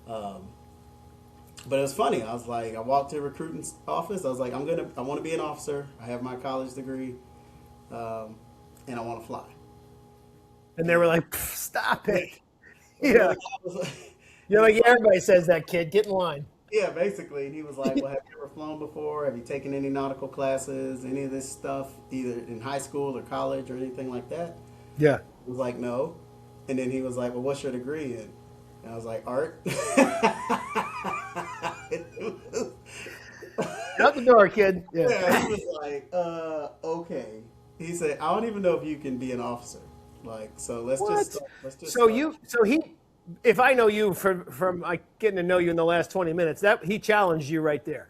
But it was funny. I was like, I walked to the recruiting office. I was like, I want to be an officer. I have my college degree, and I want to fly. And they were like, "Stop it." Yeah. Yeah. You're like, "Yeah, everybody says that, kid. Get in line." Yeah, basically. And he was like, well, have you ever flown before? Have you taken any nautical classes, any of this stuff, either in high school or college or anything like that? Yeah. I was like, no. And then he was like, well, what's your degree in? And I was like, art. Out the door, kid. Yeah. Yeah, he was like, okay. He said, I don't even know if you can be an officer. Like, so let's What? just So start. if I know you from like getting to know you in the last 20 minutes, that he challenged you right there.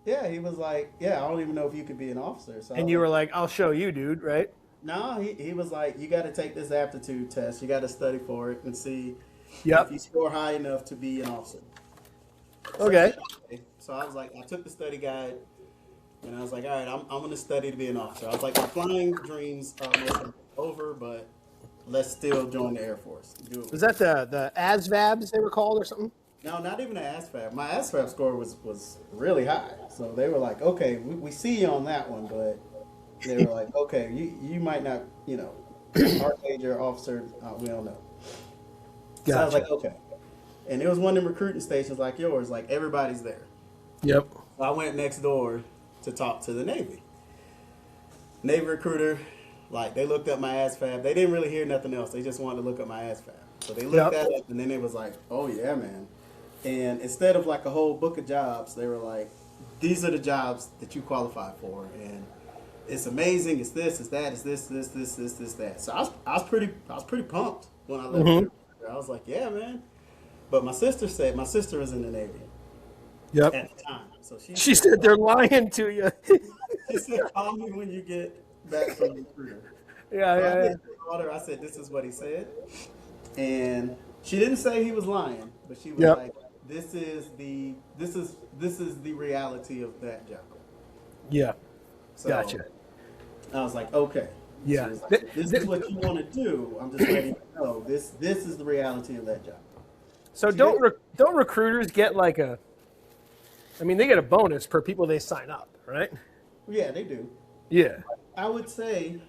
Yeah, he was like, yeah, I don't even know if you could be an officer. So I And was you like, were like, "I'll show you, dude," right? no, he was like, you got to take this aptitude test. You got to study for it and see if Yep. you score high enough to be an officer. So, Okay. so I was like, I took the study guide, and I was like, all right, I'm going to study to be an officer. I was like, my flying dreams are almost over, but let's still join the Air Force. Do it. Was that the ASVABs they were called or something? No, not even an ASVAB. My ASVAB score was really high. So they were like, okay, we see you on that one, but they were like, okay, you might not, art major, officer, we don't know. So I was Gotcha. like, okay. And it was one of them recruiting stations like yours, like everybody's there. Yep. So I went next door to talk to the Navy. Navy recruiter, like they looked up my ASVAB. They didn't really hear nothing else. They just wanted to look up my ASVAB. So they looked Yep. that up, and then it was like, oh yeah, man. And instead of like a whole book of jobs, they were like, these are the jobs that you qualify for, and it's amazing. It's this, it's that, it's this, that. So I was pretty pumped when I left. Mm-hmm. I was like, yeah, man. But my sister was in the Navy Yep. at the time, so She said they're lying to you. she said, call me when you get back from the recruiter. Yeah, So I yeah, did tell her, I said, this is what he said. And she didn't say he was lying, but she was yeah. like, this is the reality of that job. Yeah. So Gotcha. I was like, okay. She Yeah. was like, if this is what you want to do, I'm just letting you know this is the reality of that job. So She did. don't recruiters get like a? I mean, they get a bonus per people they sign up, right? Yeah, they do. Yeah. I would say,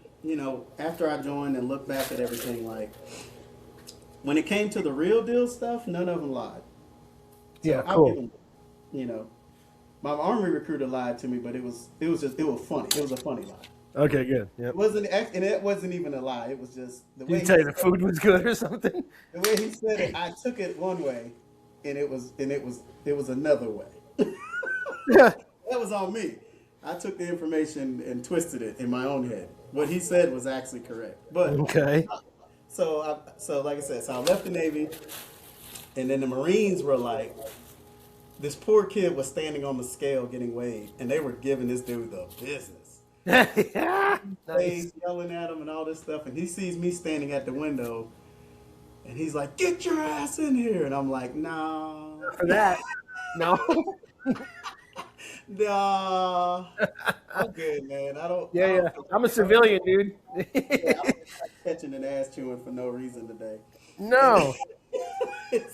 after I joined and looked back at everything, like when it came to the real deal stuff, none of them lied. Yeah. So I'll give Cool. them, you know, my army recruiter lied to me, but it was funny. It was a funny lie. Okay. Good. Yep. And it wasn't even a lie. It was just Did he tell you the food was good or something? the way he said it. I took it one way, and it was another way. Yeah. That was on me. I took the information and twisted it in my own head. What he said was actually correct. But Okay. so like I said, so I left the Navy, and then the Marines were like, this poor kid was standing on the scale getting weighed, and they were giving this dude the business. Yeah. Nice. He's yelling at him and all this stuff, and he sees me standing at the window, and he's like, "Get your ass in here!" And I'm like, "No, For that. No. no, I'm good, man. I don't. Yeah. I Yeah. don't feel I'm a like civilian, dude. yeah, I'm catching an ass chewing for no reason today." No.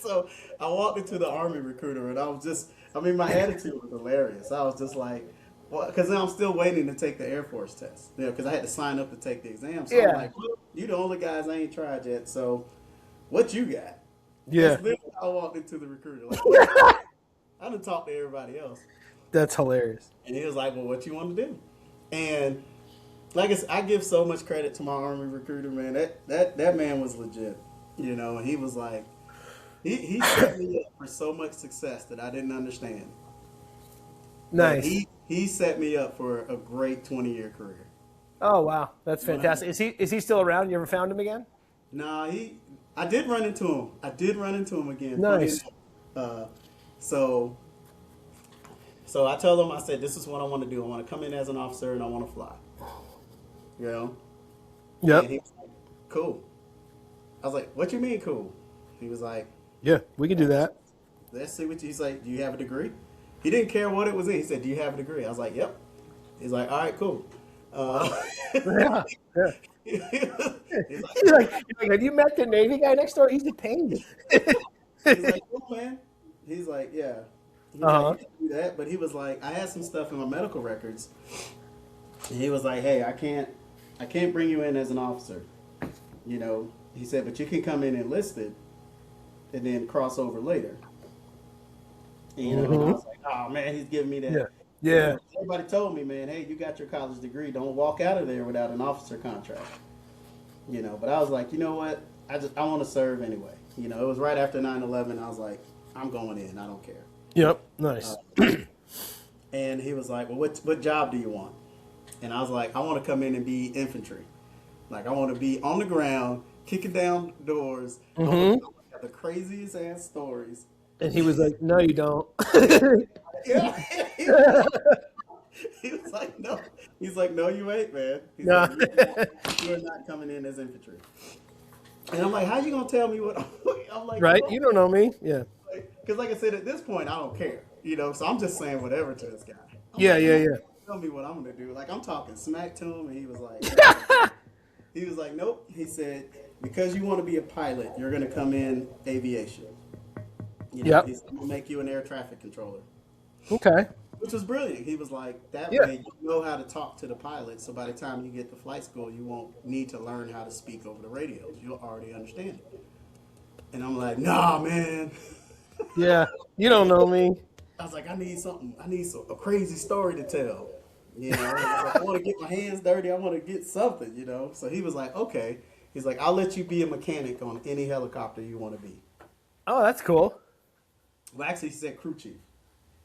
So I walked into the army recruiter, and I mean, my attitude was hilarious. I was just like, well, because I'm still waiting to take the Air Force test, because I had to sign up to take the exam. So I'm Yeah. like, well, you the only guys I ain't tried yet, so what you got? Yeah. That's literally how I walked into the recruiter. Like, I done talked to everybody else. That's hilarious. And he was like, well, what you want to do? And like I give so much credit to my army recruiter, man. That man was legit, and he was like, he set me up for so much success that I didn't understand. But Nice. he set me up for a great 20-year career. Oh wow, that's fantastic. Is he still around? You ever found him again? Nah, I did run into him. I did run into him again. Nice. So so I told him, I said, this is what I want to do. I want to come in as an officer and I want to fly. You know? Yep. And he was like, cool. I was like, what you mean cool? He was like, Yeah, we can do that. let's see what he's like, do you have a degree? He didn't care what it was in. He said, do you have a degree? I was like, yep. He's like, all right, cool. Yeah. Yeah. He's like, He's like, have you met the Navy guy next door? He's a pain. he's like, cool, man. He's like, yeah. He's Uh-huh. like, you can do that. But he was like, I had some stuff in my medical records. And he was like, hey, I can't bring you in as an officer. He said, but you can come in enlisted and then cross over later. And, and I was like, oh man, he's giving me that. Yeah. Yeah. Everybody told me, man, hey, you got your college degree. Don't walk out of there without an officer contract. But I was like, you know what? I want to serve anyway. It was right after 9/11. I was like, I'm going in. I don't care. Yep. Nice. And he was like, well, what job do you want? And I was like, I want to come in and be infantry. Like, I want to be on the ground, kicking down doors. I want to have the craziest ass stories. And he was like, no, you don't. Yeah. He was like, no. He's like, no, you ain't, man. He's No. like, you are not coming in as infantry. And I'm like, how you gonna tell me what? I'm like, Right? "Bro," You don't know me. Yeah. because like I said, at this point, I don't care. So I'm just saying whatever to this guy. I'm Yeah, like, yeah, yeah. Tell me what I'm gonna do. Like I'm talking smack to him, and he was like, nope. He said, because you want to be a pilot, you're gonna come in aviation. Yep. He's gonna make you an air traffic controller. Okay. Which was brilliant. He was like, that Yeah. way you know how to talk to the pilot, so by the time you get to flight school, you won't need to learn how to speak over the radios. You'll already understand it. And I'm like, nah, man. Yeah. You don't know me. I was like, I need a crazy story to tell. I want to get my hands dirty. I want to get something, So he was like, okay. He's like, I'll let you be a mechanic on any helicopter you want to be. Oh, that's cool. Well, actually, he said crew chief.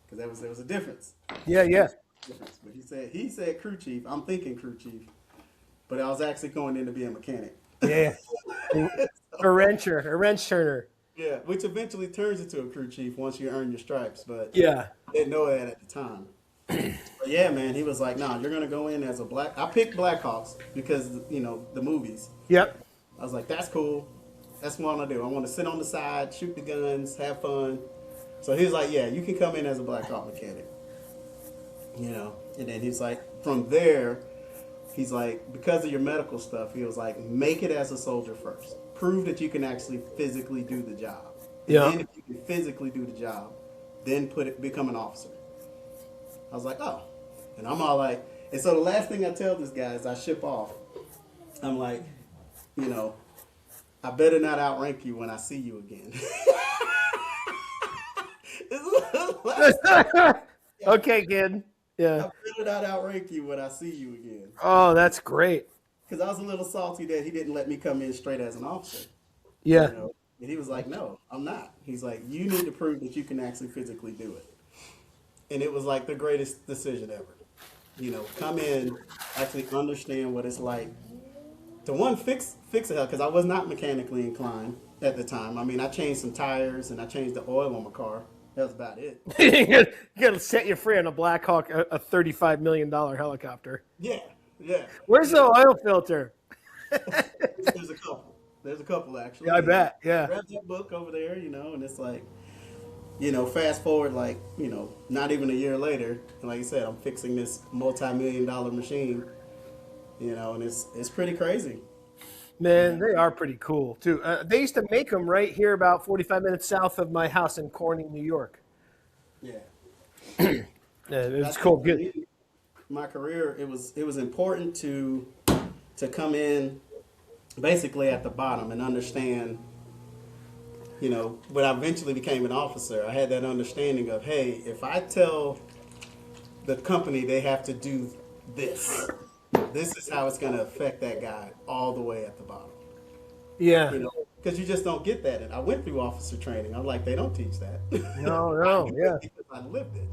Because there was a difference. Yeah, yeah. But he said crew chief. I'm thinking crew chief. But I was actually going in to be a mechanic. Yeah. A wrench turner. Yeah, which eventually turns into a crew chief once you earn your stripes. But Yeah. I didn't know that at the time. But yeah, man, he was like, "Nah, you're gonna go in as a black." I picked Blackhawks because the movies. Yep. I was like, "That's cool. That's what I want to do. I want to sit on the side, shoot the guns, have fun." So he was like, "Yeah, you can come in as a Blackhawk mechanic." And then he's like, from there, he's like, because of your medical stuff, he was like, make it as a soldier first. Prove that you can actually physically do the job. And Yeah. then if you can physically do the job, then become an officer. I was like, oh. And I'm all like, and so the last thing I tell this guy is I ship off. I'm like, I better not outrank you when I see you again. Okay, kid. Yeah. I better not outrank you when I see you again. Oh, that's great. Because I was a little salty that he didn't let me come in straight as an officer. Yeah. And he was like, no, I'm not. He's like, you need to prove that you can actually physically do it. And it was like the greatest decision ever. Come in, actually understand what it's like to one, fix a hell, because I was not mechanically inclined at the time. I mean, I changed some tires and I changed the oil on my car. That was about it. You gotta set you free on a Black Hawk, a $35 million helicopter. Yeah, yeah. Where's the oil filter? There's a couple. There's a couple, actually. Yeah, I bet. Yeah. Grab that book over there, and it's like, fast forward, like, not even a year later, and like you said, I'm fixing this multi-million-dollar machine, and it's pretty crazy. Man, they are pretty cool, too. They used to make them right here about 45 minutes south of my house in Corning, New York. Yeah. Yeah, it's cool. Good. My career, it was important to come in basically at the bottom and understand, when I eventually became an officer, I had that understanding of, hey, if I tell the company they have to do this is how it's going to affect that guy all the way at the bottom. Yeah. Because you just don't get that. And I went through officer training. I'm like, they don't teach that. No, yeah. Because I lived it.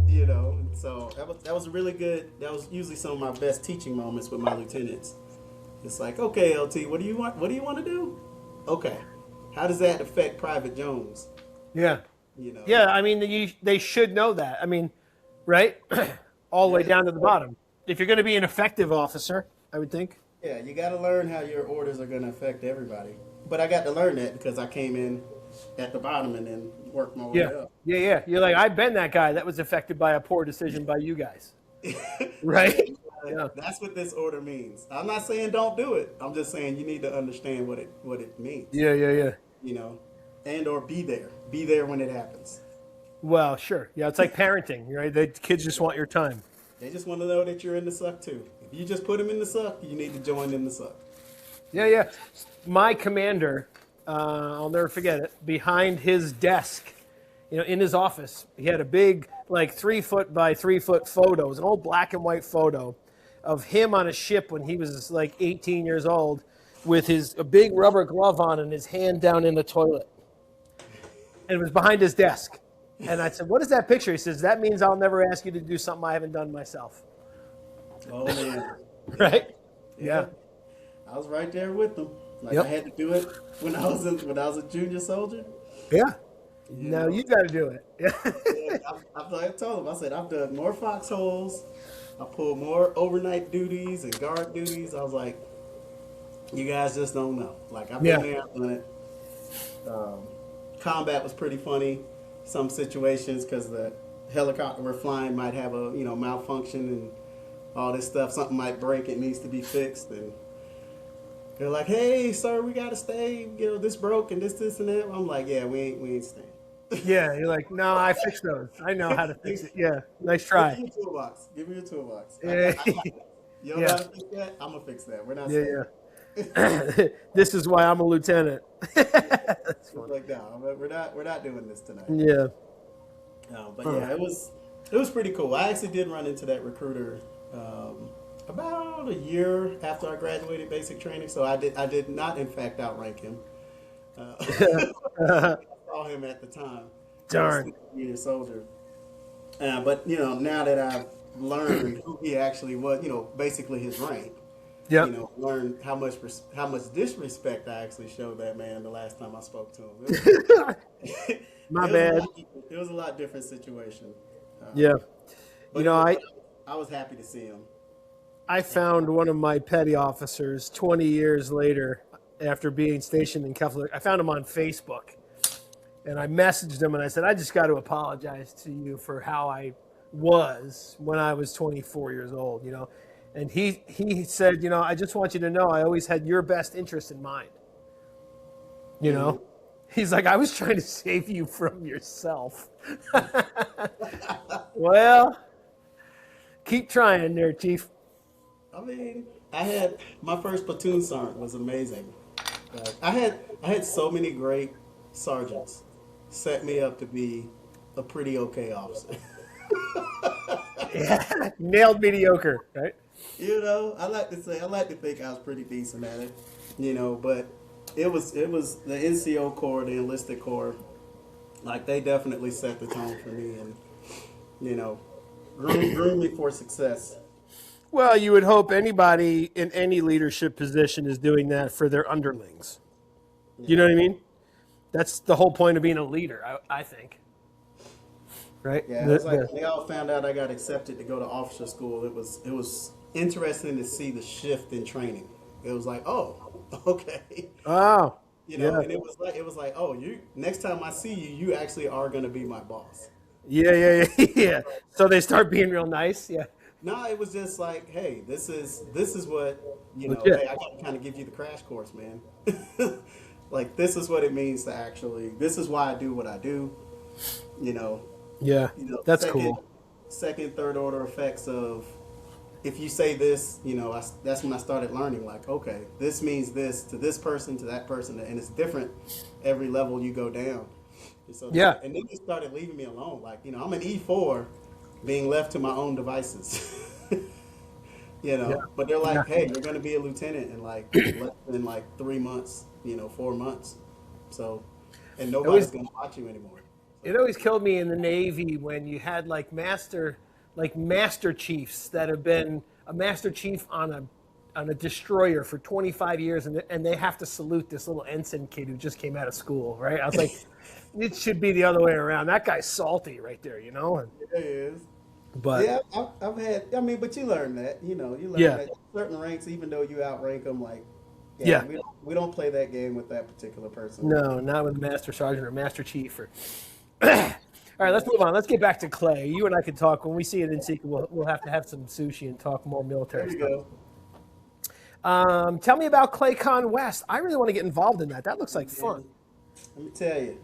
And so that was really good. That was usually some of my best teaching moments with my lieutenants. It's like, okay, LT, what do you want? What do you want to do? Okay, how does that affect Private Jones? Yeah. Yeah, I mean, they should know that. I mean, right? All the way down to the bottom. If you're going to be an effective officer, I would think. Yeah, you got to learn how your orders are going to affect everybody. But I got to learn that because I came in at the bottom and then worked my way up. Yeah. You're like, I've been that guy that was affected by a poor decision by you guys. Right? Yeah. That's what this order means. I'm not saying don't do it. I'm just saying you need to understand what it means. Yeah. And or be there. Be there when it happens. Well, sure. Yeah, it's like parenting, right? The kids just want your time. They just want to know that you're in the suck too. If you just put them in the suck, you need to join in the suck. Yeah. My commander, I'll never forget it, behind his desk, in his office, he had a big, 3 foot by 3 foot photo. It was an old black and white photo of him on a ship when he was 18 years old with a big rubber glove on and his hand down in the toilet. And it was behind his desk. And I said, what is that picture? He says, that means I'll never ask you to do something I haven't done myself. Oh, man. Right? Yeah. I was right there with them. I had to do it when I was a junior soldier. Yeah. Now you got to do it. I told him, I said, I've done more foxholes. I pulled more overnight duties and guard duties. I was like, you guys just don't know. I've been there, I've done it. Combat was pretty funny. Some situations because the helicopter we're flying might have a malfunction and all this stuff. Something might break. It needs to be fixed. And they're like, "Hey, sir, we gotta stay. This broke and this and that." I'm like, "Yeah, we ain't staying." Yeah, you're like, "No, I fixed those. I know how to fix it." Yeah, nice try. Give me your toolbox. Give me your toolbox. Yeah. You don't gotta fix that. I'm gonna fix that. We're not staying. Yeah. This is why I'm a lieutenant. That's like, no, we're not doing this tonight. Yeah. But yeah, it was pretty cool. I actually did run into that recruiter about a year after I graduated basic training. So I did not in fact outrank him. I saw him at the time. Darn. He was a soldier. But now that I've learned who he actually was, basically his rank. Yep. Learned how much disrespect I actually showed that man the last time I spoke to him. My bad. It was a lot different situation. Yeah. But I was happy to see him. I found one of my petty officers 20 years later after being stationed in Keflavik. I found him on Facebook, and I messaged him and I said, I just got to apologize to you for how I was when I was 24 years old, you know. And he said, you know, I just want you to know I always had your best interest in mind. You know, he's like, I was trying to save you from yourself. Well, keep trying there, Chief. I mean, I had my first platoon sergeant was amazing. I had so many great sergeants set me up to be a pretty okay officer. Yeah, nailed mediocre, right? You know, I like to think I was pretty decent at it. You know, but it was the NCO Corps, the enlisted Corps, like they definitely set the tone for me, and you know, groomed me for success. Well, you would hope anybody in any leadership position is doing that for their underlings. You know Yeah. what I mean? That's the whole point of being a leader, I think. Right? Yeah, it was like when they all found out I got accepted to go to officer school. It was interesting to see the shift in training. It was like, oh, okay, Oh, you know, yeah. and it was like, oh, you next time I see you, you actually are going to be my boss. Yeah. So they start being real nice. Yeah. No, it was just like, hey, this is what you know. Hey, Legit. I got to kind of give you the crash course, man. Like this is what it means to actually. This is why I do what I do. You know, Yeah. you know, That's cool. second, third order effects of if you say this, you know, that's when I started learning. Like, okay, this means this to this person, to that person, and it's different every level you go down. And so, Yeah. and then they started leaving me alone. Like, you know, I'm an E4, being left to my own devices. You Yeah. know, but they're Yeah. like, hey, you're going to be a lieutenant in like less than like 3 months, you know, 4 months. So, and It nobody's always going to watch you anymore. it So, always killed me in the Navy when you had master chiefs that have been a master chief on a destroyer for 25 years, and they have to salute this little ensign kid who just came out of school, right? I was like, it should be the other way around. That guy's salty right there, you know. it is. But Yeah, I've had. I mean, but you learn that. You know, you learn yeah, that certain ranks, even though you outrank them, like, yeah, yeah, we don't play that game with that particular person. no, not with master sergeant or master chief. Or all right, let's move on. Let's get back to Clay. You and I can talk when we see it in Sequel. We'll have to have some sushi and talk more There military you stuff. go. Tell me about ClayCon West. I really want to get involved in that. That looks like fun. And let me tell you,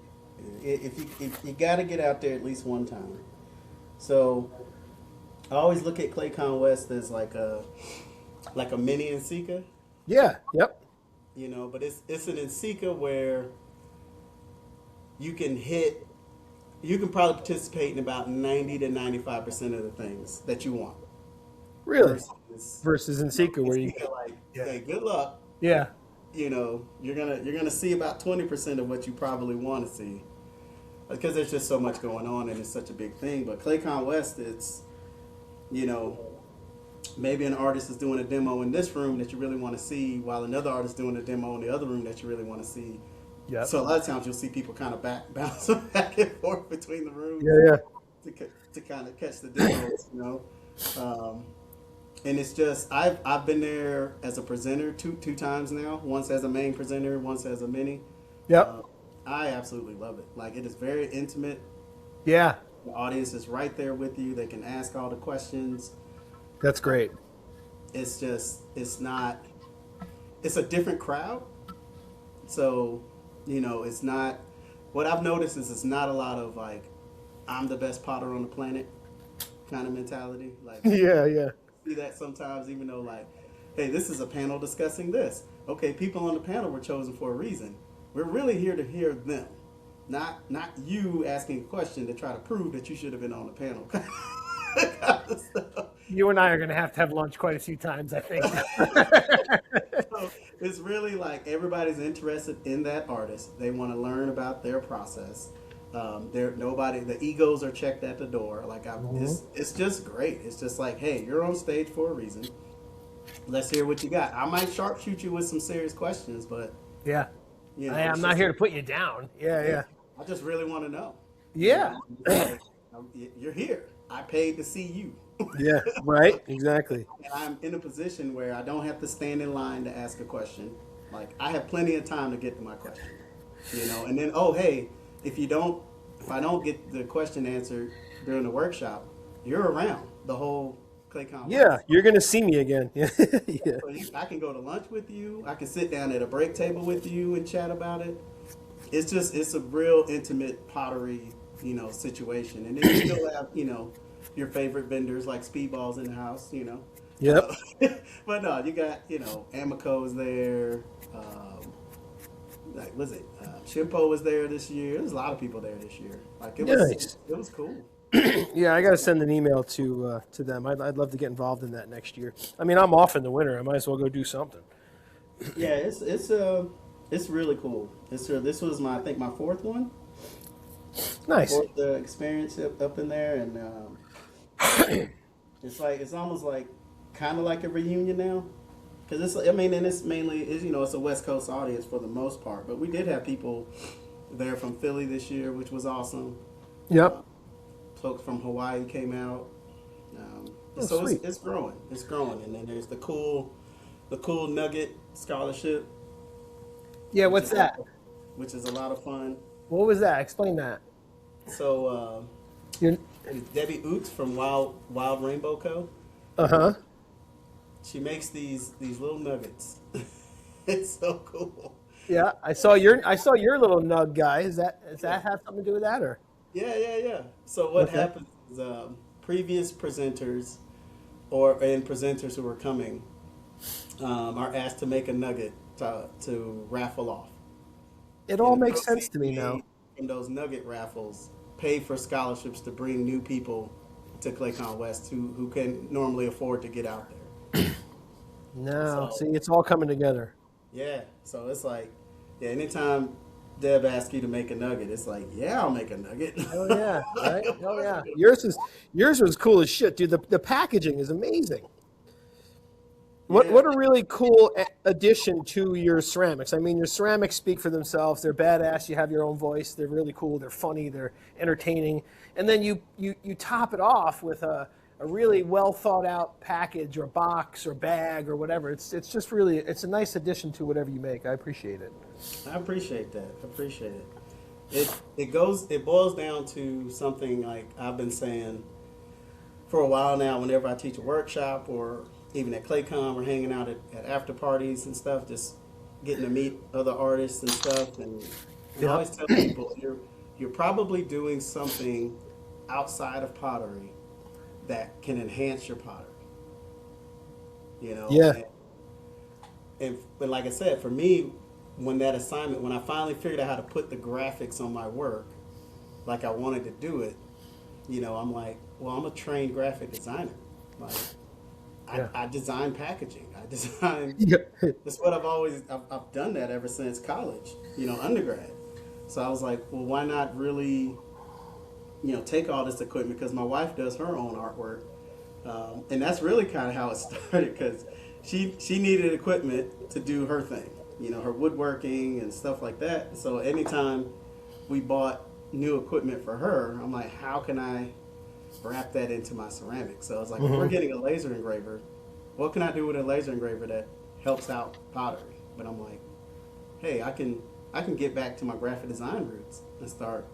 if you got to get out there at least one time. So I always look at ClayCon West as like a mini Nsika, Yeah. Yep. you know, but it's an Nsika where you can hit, you can probably participate in about 90 to 95% of the things that you want. Really. Versus, Versus in you know, Sequel, where you Nsika, like, yeah hey, good luck. yeah You know, you're gonna see about 20% of what you probably want to see because there's just so much going on and it's such a big thing. But ClayCon West, it's you know, maybe an artist is doing a demo in this room that you really want to see, while another artist is doing a demo in the other room that you really want to see. yep So a lot of times you'll see people kind of bouncing back and forth between the rooms yeah to kind of catch the demos, you know. Um, and it's just I've been there as a presenter two times now. Once as a main presenter, once as a mini. yep Uh, I absolutely love it. Like it is very intimate. yeah. The audience is right there with you. They can ask all the questions. That's great. It's just it's not. It's a different crowd. So, you know, it's not. What I've noticed is it's not a lot of like, I'm the best potter on the planet kind of mentality. Like Yeah. see that sometimes, even though like, hey, this is a panel discussing this. Okay, people on the panel were chosen for a reason. We're really here to hear them, not you asking a question to try to prove that you should have been on the panel. Kind of stuff. You and I are going to have lunch quite a few times, I think. So it's really like everybody's interested in that artist. They want to learn about their process. The egos are checked at the door. Like it's just great. It's just like, hey, you're on stage for a reason. Let's hear what you got. I might sharpshoot you with some serious questions, but Yeah. you know, I'm it's not just here to put you down. Yeah. I just really want to know. You Yeah. know, it's like, you're here. I paid to see you. Yeah, right. Exactly. And I'm in a position where I don't have to stand in line to ask a question. Like I have plenty of time to get to my question, and then oh hey, if you don't, if I don't get the question answered during the workshop, you're around the whole ClayCon Yeah, West. you're gonna see me again. Yeah, yeah, So I can go to lunch with you. I can sit down at a break table with you and chat about it. It's a real intimate pottery, situation. And then you still have, your favorite vendors like Speedballs in the house, yep. but no, you got, Amico's there. Like, was it? Shimpo was there this year. There's a lot of people there this year. Like, Nice. it was cool. Yeah, I got to send an email to them. I'd love to get involved in that next year. I mean, I'm off in the winter. I might as well go do something. Yeah, it's really cool. This was I think my fourth one. Nice. Fourth experience up in there, and it's almost like kind of like a reunion now, because it's I mean, and it's mainly it's a West Coast audience for the most part, but we did have people there from Philly this year, which was awesome. Yep. Folks from Hawaii came out, Oh, so sweet. it's growing, and then there's the cool Nugget scholarship, Yeah. which What's is that? which is a lot of fun. What was that? Explain that. So You're. Debbie Oots from Wild Rainbow Co. Uh huh. She makes these little nuggets. It's so cool. Yeah. I saw your little nug guy. Does that have something to do with that or? Yeah. So what Okay. happens is previous presenters and presenters who are coming are asked to make a nugget to raffle off. It And all the makes sense proceeds to me now. made from those nugget raffles pay for scholarships to bring new people to ClayCon West who can normally afford to get out there. No. So See, it's all coming together. yeah, so it's like, yeah, anytime Deb asks you to make a nugget, it's like, yeah, I'll make a nugget. Oh yeah. Right. Of Oh course I'm yeah. gonna Yours was cool as shit, dude. The packaging is amazing. yeah, What a really cool addition to your ceramics. I mean, your ceramics speak for themselves. They're badass. You have your own voice. They're really cool. They're funny. They're entertaining. And then you top it off with a really well thought out package or box or bag or whatever. It's just really it's a nice addition to whatever you make. I appreciate it. I appreciate that. I appreciate it. It boils down to something like I've been saying for a while now. Whenever I teach a workshop or even at ClayCon, we're hanging out at after parties and stuff, just getting to meet other artists and stuff. And I Yep. always tell people you're probably doing something outside of pottery that can enhance your pottery. You know, Yeah. but like I said, for me, when I finally figured out how to put the graphics on my work, like I wanted to do it, I'm like, well, I'm a trained graphic designer. Like, Yeah. I design packaging. I design. Yeah. That's what I've done that ever since college, undergrad. So I was like, well, why not really, take all this equipment because my wife does her own artwork, and that's really kind of how it started because she needed equipment to do her thing, her woodworking and stuff like that. So anytime we bought new equipment for her, I'm like, how can I wrap that into my ceramics? So I was like, if we're getting a laser engraver, what can I do with a laser engraver that helps out pottery? But I'm like, hey, I can get back to my graphic design roots and start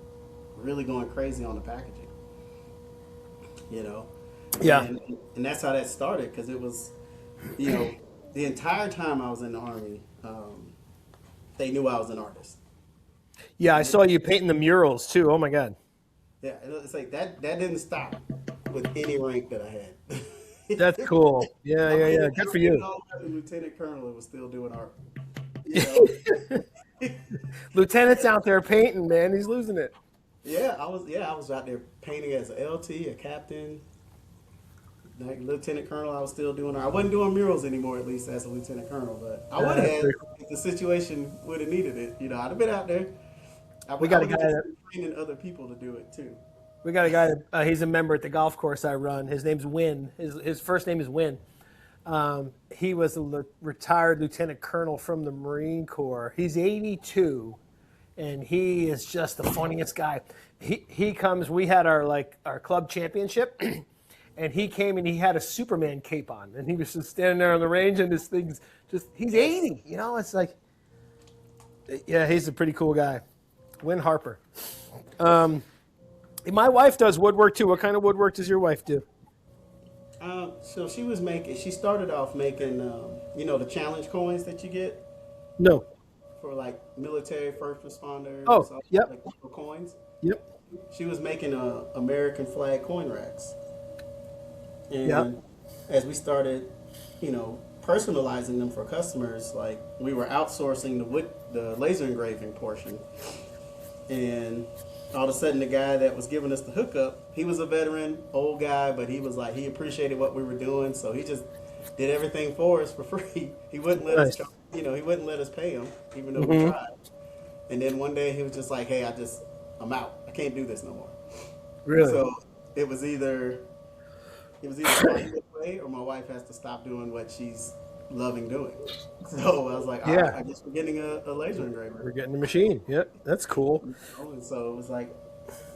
really going crazy on the packaging, you know. Yeah. And that's how that started because it was, the entire time I was in the army, they knew I was an artist. Yeah. I saw you painting the murals too. Oh my God. Yeah, it's like that didn't stop with any rank that I had. That's cool. Yeah. Yeah. Yeah. Good for you. Lieutenant Colonel and was still doing art. You know? Lieutenant's out there painting, man. He's losing it. I was out there painting as a LT, a captain, like Lieutenant Colonel. I was still doing art. I wasn't doing murals anymore, at least as a Lieutenant Colonel, but I would have if the situation would have needed it. I'd have been out there. We got a would guy have that training other people to do it too. we got a guy that he's a member at the golf course I run. His name's Win. His first name is Win. He was a retired lieutenant colonel from the Marine Corps. He's 82, and he is just the funniest guy. He comes. We had our club championship, and he came and he had a Superman cape on, and he was just standing there on the range, and this thing's he's 80. You know, it's like, yeah, he's a pretty cool guy. Win Harper. My wife does woodwork too. What kind of woodwork does your wife do? So she started off making, the challenge coins that you get No. for like military first responders, Oh, yep. like little coins. Yep. She was making American flag coin racks. And Yep. as we started, personalizing them for customers, like we were outsourcing the laser engraving portion. And all of a sudden, the guy that was giving us the hookup, he was a veteran, old guy, but he was like, he appreciated what we were doing, so he just did everything for us for free. He wouldn't let us, he wouldn't let us pay him, even though we tried. And then one day he was just like, hey, I'm out. I can't do this no more. Really? So it was either find this way or my wife has to stop doing what she's loving doing. So I was like, all right, I guess we're getting a laser engraver. We're getting a machine. Yep, that's cool. And so it was like,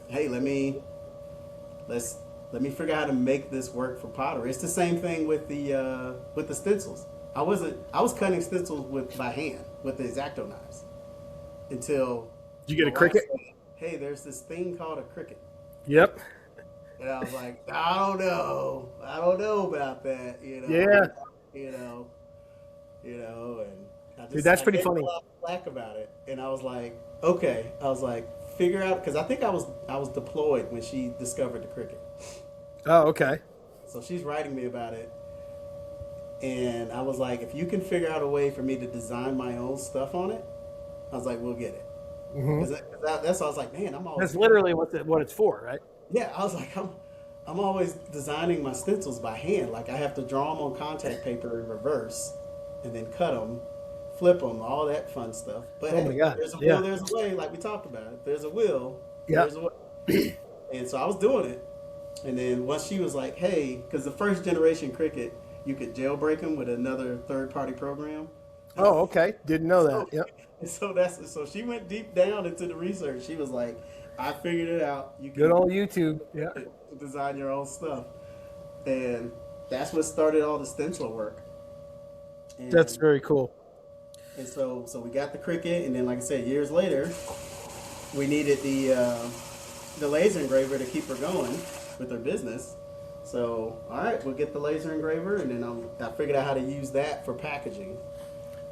hey, let me figure out how to make this work for pottery. It's the same thing with the stencils. I was cutting stencils by hand with the X-Acto knives until. Did you get a Cricut? Said, hey, there's this thing called a Cricut. Yep. And I was like, I don't know about that, Yeah. And I just, Dude, that's pretty funny. A lot of flack about it, and I was like, okay, figure out, because I think I was deployed when she discovered the Cricut. Oh, okay. So she's writing me about it, and I was like, if you can figure out a way for me to design my own stuff on it, I was like, we'll get it. That's why I was like, man, I'm always. That's literally what it's for, right? Yeah, I was like, I'm always designing my stencils by hand. Like I have to draw them on contact paper in reverse, and then cut them, flip them, all that fun stuff. But my God. There's a will, there's a way. Like we talked about it. There's a will. Yeah. There's a way. And so I was doing it, and then once she was like, hey, because the first generation Cricut, you could jailbreak them with another third-party program. Oh, okay. Didn't know that. Yep. And so she went deep down into the research. She was like, I figured it out. You can Good old YouTube. Yeah. design your own stuff. And that's what started all the stencil work. And, That's very cool. And so we got the Cricut, and then like I said, years later, we needed the laser engraver to keep her going with her business. So all right, we'll get the laser engraver, and then I figured out how to use that for packaging.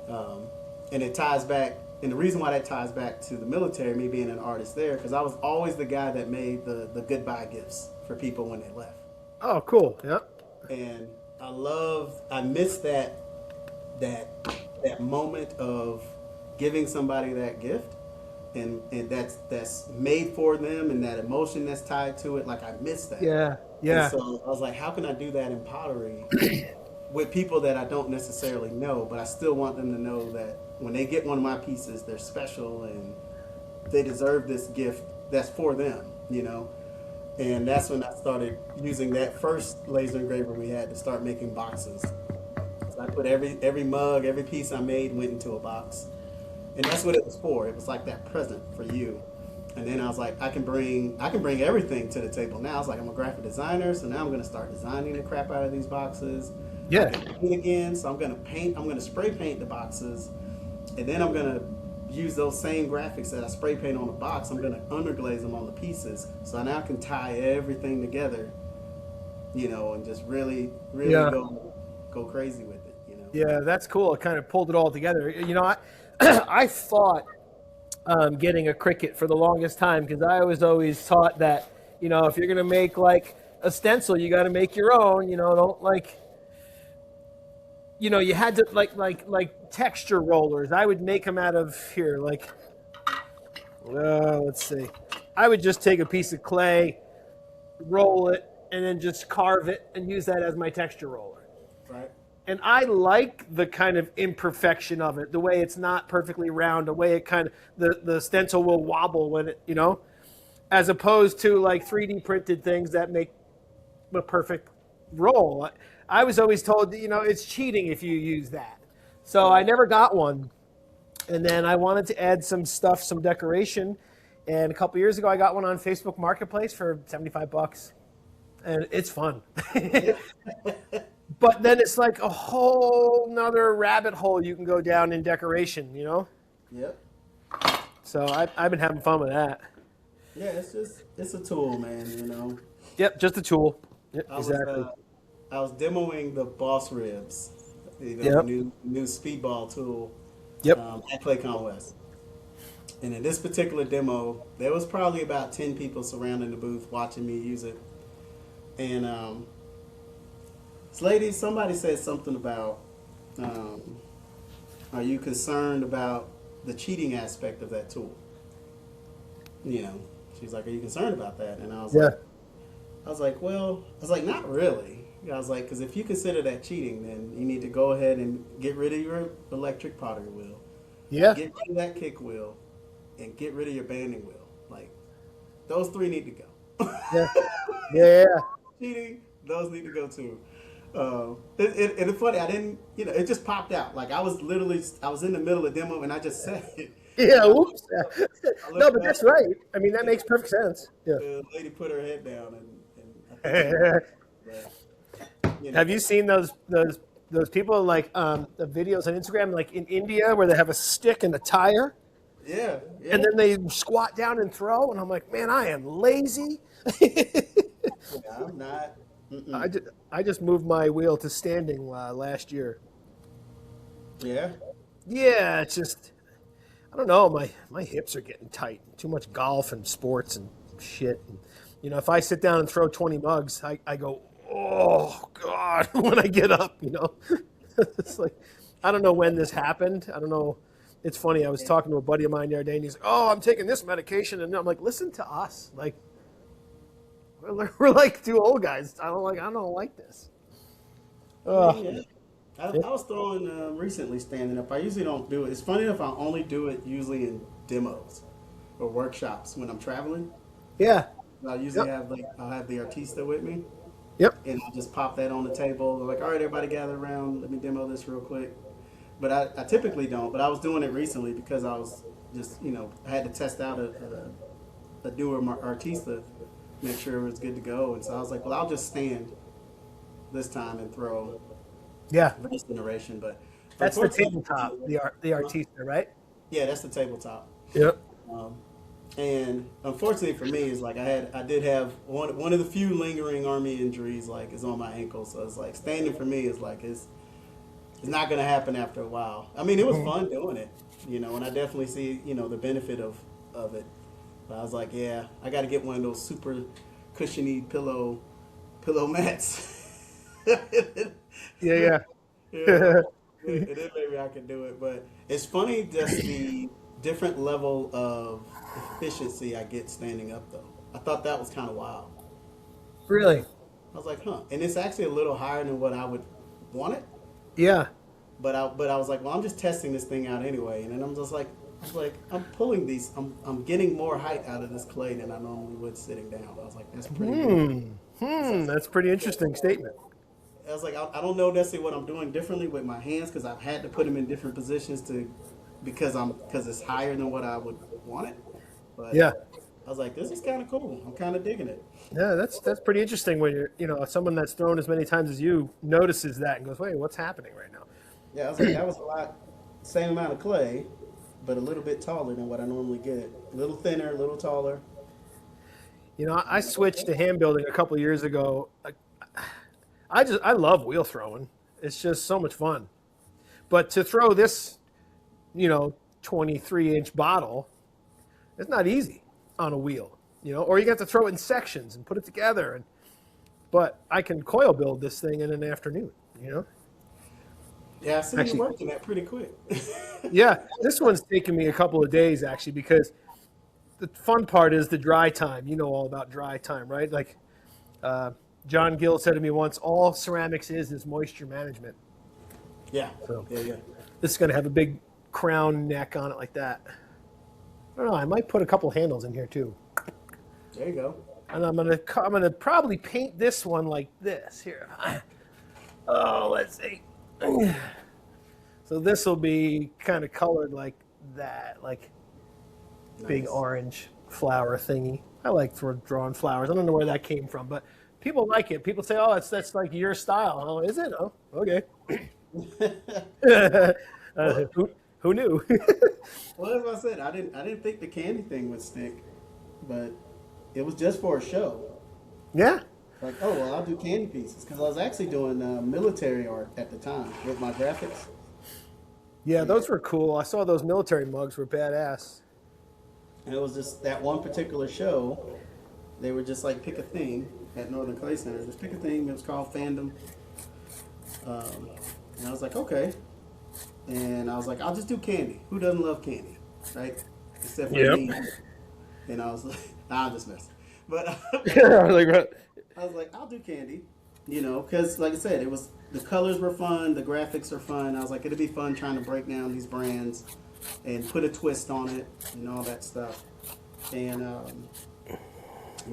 And it ties back, and the reason why that ties back to the military, me being an artist there, because I was always the guy that made the goodbye gifts for people when they left. Oh, cool. Yep. And I miss that moment of giving somebody that gift, and that's made for them, and that emotion that's tied to it. Like I miss that. Yeah. Yeah. And so I was like, how can I do that in pottery with people that I don't necessarily know, but I still want them to know that when they get one of my pieces, they're special and they deserve this gift that's for them, And that's when I started using that first laser engraver we had to start making boxes. So I put every mug, every piece I made went into a box. And that's what it was for. It was like that present for you. And then I was like, I can bring everything to the table now. I was like, I'm a graphic designer, so now I'm going to start designing the crap out of these boxes. Yeah. Again, so I'm going to spray paint the boxes, and then I'm going to use those same graphics that I spray paint on the box. I'm going to underglaze them on the pieces, so I now can tie everything together, and just really go crazy with it, Yeah, that's cool. It kind of pulled it all together. I thought getting a Cricut for the longest time, because I was always taught that, if you're going to make like a stencil, you got to make your own, don't like, you had to like texture rollers. I would make them out of here. Like, let's see. I would just take a piece of clay, roll it, and then just carve it and use that as my texture roller. Right. And I like the kind of imperfection of it, the way it's not perfectly round, the way it kind of, the stencil will wobble when it, as opposed to like 3D printed things that make a perfect roll. I was always told, it's cheating if you use that. So I never got one. And then I wanted to add some stuff, some decoration. And a couple years ago, I got one on Facebook Marketplace for $75. and it's fun. Yeah. But then it's like a whole nother rabbit hole you can go down in decoration, you know? Yep. So I've been having fun with that. Yeah, it's a tool, man. You know, Yep, just a tool. Yep, I was exactly. uh, I was demoing the Boss Ribs, the Yep. new speedball tool Yep. at ClayCon West. And in this particular demo, there was probably about 10 people surrounding the booth watching me use it. And this lady, somebody said something about, um, are you concerned about the cheating aspect of that tool? You know, she's like, are you concerned about that? And Yeah. well, I was like, not really. I was like, because if you consider that cheating, then you need to go ahead and get rid of your electric pottery wheel, Yeah. get rid of that kick wheel, and get rid of your banding wheel. Like, those three need to go. Yeah. Yeah. Cheating, those need to go too. It's funny, I didn't, it just popped out. Like, I was in the middle of demo and I just said it. Yeah. And Oops. I No, looked but back, that's right. I mean, that and makes perfect sense. Yeah. the lady put her head down and I think she was, Have you seen those people like the videos on Instagram like in India where they have a stick and a tire yeah, yeah. and then they squat down and throw and I'm like, man, I am lazy. Yeah, I'm not. I Mm-mm. just, I just moved my wheel to standing last year. Yeah, Yeah, it's just I don't know. My hips are getting tight. Too much golf and sports and shit. And, if I sit down and throw 20 mugs, I go, oh God, when I get up. It's like I don't know when this happened. I don't know. It's funny. I was talking to a buddy of mine the other day, and he's like, "Oh, I'm taking this medication," and I'm like, "Listen to us. Like we're like two old guys. I don't like this." I mean, yeah. Oh, I was throwing recently standing up. I usually don't do it. It's funny enough, I only do it usually in demos or workshops when I'm traveling. yeah. I usually Yep. I'll have the artista with me, Yep. and I'll just pop that on the table. They're like, all right, everybody gather around. Let me demo this real quick. But I typically don't. But I was doing it recently because I was just I had to test out a newer artista, make sure it was good to go. And so I was like, well, I'll just stand this time and throw Yeah. this generation. But That's the unfortunately, tabletop. The artista, right? yeah, that's the tabletop. Yep. Um, and unfortunately for me, is like I did have one of the few lingering army injuries, like is on my ankle. So it's like standing for me is like it's not going to happen after a while. I mean, it was fun doing it, and I definitely see the benefit of it. But I was like, yeah, I got to get one of those super cushiony pillow mats. Yeah. Yeah, Yeah. and then maybe I could do it. But it's funny just the different level of efficiency I get standing up, though. I thought that was kind of wild. Really? I was like, huh. And it's actually a little higher than what I would want it. Yeah. But I was like, well, I'm just testing this thing out anyway. And then I'm pulling these. I'm getting more height out of this clay than I normally would sitting down. I was like, that's pretty good. That's a pretty interesting statement. I was like, I don't know necessarily what I'm doing differently with my hands because I've had to put them in different positions because it's higher than what I would want it. But Yeah. I was like, this is kind of cool. I'm kind of digging it. Yeah, that's pretty interesting when someone that's thrown as many times as you notices that and goes, "Wait, what's happening right now?" Yeah, I was like, that was a lot, same amount of clay, but a little bit taller than what I normally get. A little thinner, a little taller. I switched to hand building a couple years ago. I love wheel throwing. It's just so much fun. But to throw this, 23-inch bottle, it's not easy on a wheel, or you got to throw it in sections and put it together. But I can coil build this thing in an afternoon. Yeah, I see you Actually, working that pretty quick. yeah, this one's taken me a couple of days actually because the fun part is the dry time. You know all about dry time, right? Like John Gill said to me once, all ceramics is moisture management. Yeah, So yeah. this is going to have a big crown neck on it like that. I don't know. I might put a couple handles in here too. There you go. And I'm gonna probably paint this one like this here. Oh, let's see. So this will be kind of colored like that, like big Nice. orange flower thingy. I like drawing flowers. I don't know where that came from, but people like it. People say, "Oh, that's like your style." Oh, is it? Oh, okay. Well, Who knew? well, as I said, I didn't think the candy thing would stick, but it was just for a show. Yeah. Like, oh well, I'll do candy pieces because I was actually doing military art at the time with my graphics. Yeah, And those were cool. I saw those military mugs were badass. And it was just that one particular show. They were just like pick a theme at Northern Clay Center. Just pick a theme. It was called Fandom. Um, and I was like, okay. And I was like, I'll just do candy. Who doesn't love candy, right? Except for Yep. me. And I was like, nah, I'm just messing. But Like, I was like, I'll do candy. You know, because like I said, it was the colors were fun, the graphics are fun. I was like, it'd be fun trying to break down these brands and put a twist on it and all that stuff. And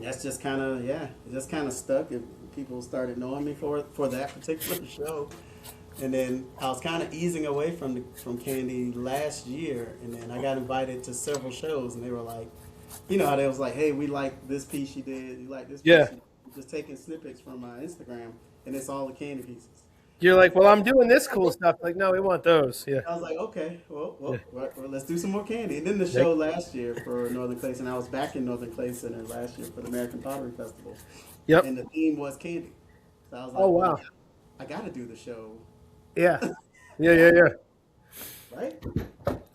that's just kind of it just kind of stuck. People started knowing me for that particular show, and then I was kind of easing away from candy last year, and then I got invited to several shows, and they were like, you know how they was like, hey, we like this piece you did, you like this piece, yeah. you did. Just taking snippets from my Instagram, and it's all the candy pieces. You're like, well, I'm doing this cool stuff. Like, no, we want those. Yeah. I was like, okay, Yeah. well, let's do some more candy. And then the show last year for Northern Clay Center, I was back in Northern Clay Center last year for the American Pottery Festival, Yep. and the theme was candy. So I was like, Oh well, wow. I got to do the show, Yeah. Yeah. right?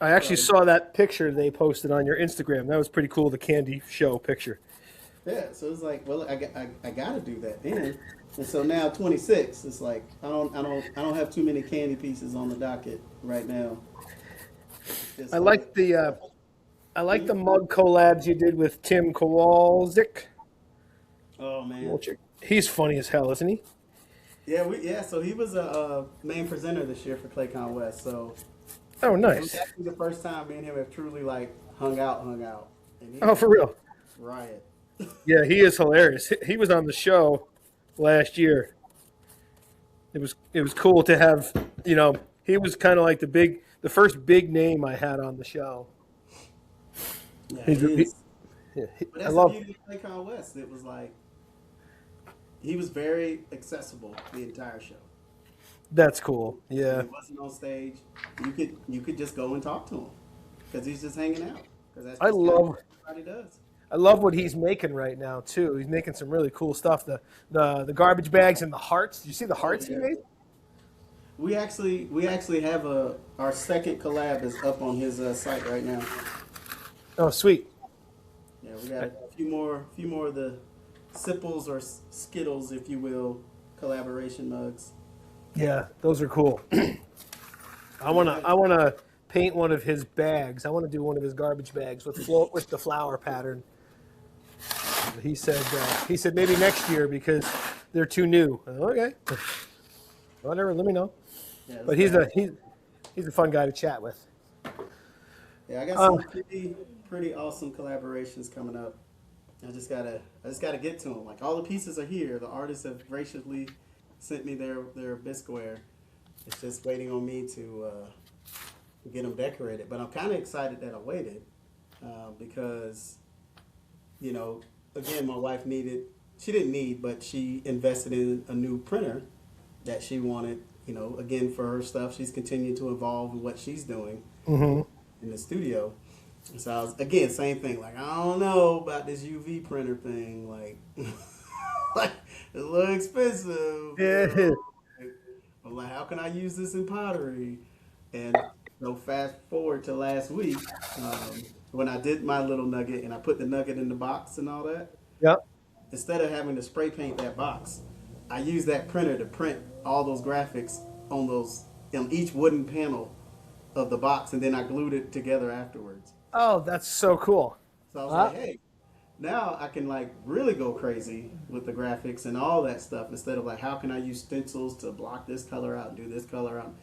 I actually So saw that picture they posted on your Instagram. That was pretty cool. The candy show picture. yeah, so it's like, well, I got to do that then. And so now 26, it's like I don't have too many candy pieces on the docket right now. It's I like, like the mug collabs you did with Tim Kowalczyk. oh man, Kowalczyk. He's funny as hell, isn't he? yeah. So he was a main presenter this year for ClayCon West. So Oh, it was nice. actually the first time me and him have truly like hung out, and he Oh, was for real. riot. Yeah, he is hilarious. He was on the show last year. It was cool to have, he was kind of like the first big name I had on the show. Yeah, He's, he is. But I that's the love. beauty of ClayCon West. It was like he was very accessible the entire show. That's cool. When Yeah, he wasn't on stage, you could just go and talk to him because he's just hanging out. Because that's I just kind of love what everybody does. I love what he's making right now too. He's making some really cool stuff. The garbage bags and the hearts. Did you see the Oh hearts he yeah. made? We actually have our second collab is up on his site right now. Oh, sweet. Yeah, we got a few more of the Sipples or Skittles, if you will, collaboration mugs. Yeah, those are cool. I wanna paint one of his bags. I want to do one of his garbage bags with the flower pattern. He said maybe next year because they're too new. Okay, whatever. Let me know. Yeah, But let's go. he's a fun guy to chat with. Yeah, I got Um, some pretty awesome collaborations coming up. I just gotta get to them. Like all the pieces are here. The artists have graciously sent me their bisqueware. It's just waiting on me to get them decorated. But I'm kind of excited that I waited because again, my wife needed. She didn't need, but she invested in a new printer that she wanted. Again for her stuff. She's continued to evolve in what she's doing hmm in the studio. So I was again same thing. Like I don't know about this UV printer thing. Like, like it's a little expensive. Yeah. I'm like, how can I use this in pottery? And so fast forward to last week when I did my little nugget and I put the nugget in the box and all that. Yep. Instead of having to spray paint that box, I used that printer to print all those graphics on each wooden panel of the box, and then I glued it together afterwards. Oh, that's so cool. So I was Huh? like, hey, now I can like really go crazy with the graphics and all that stuff instead of like, how can I use stencils to block this color out and do this color out?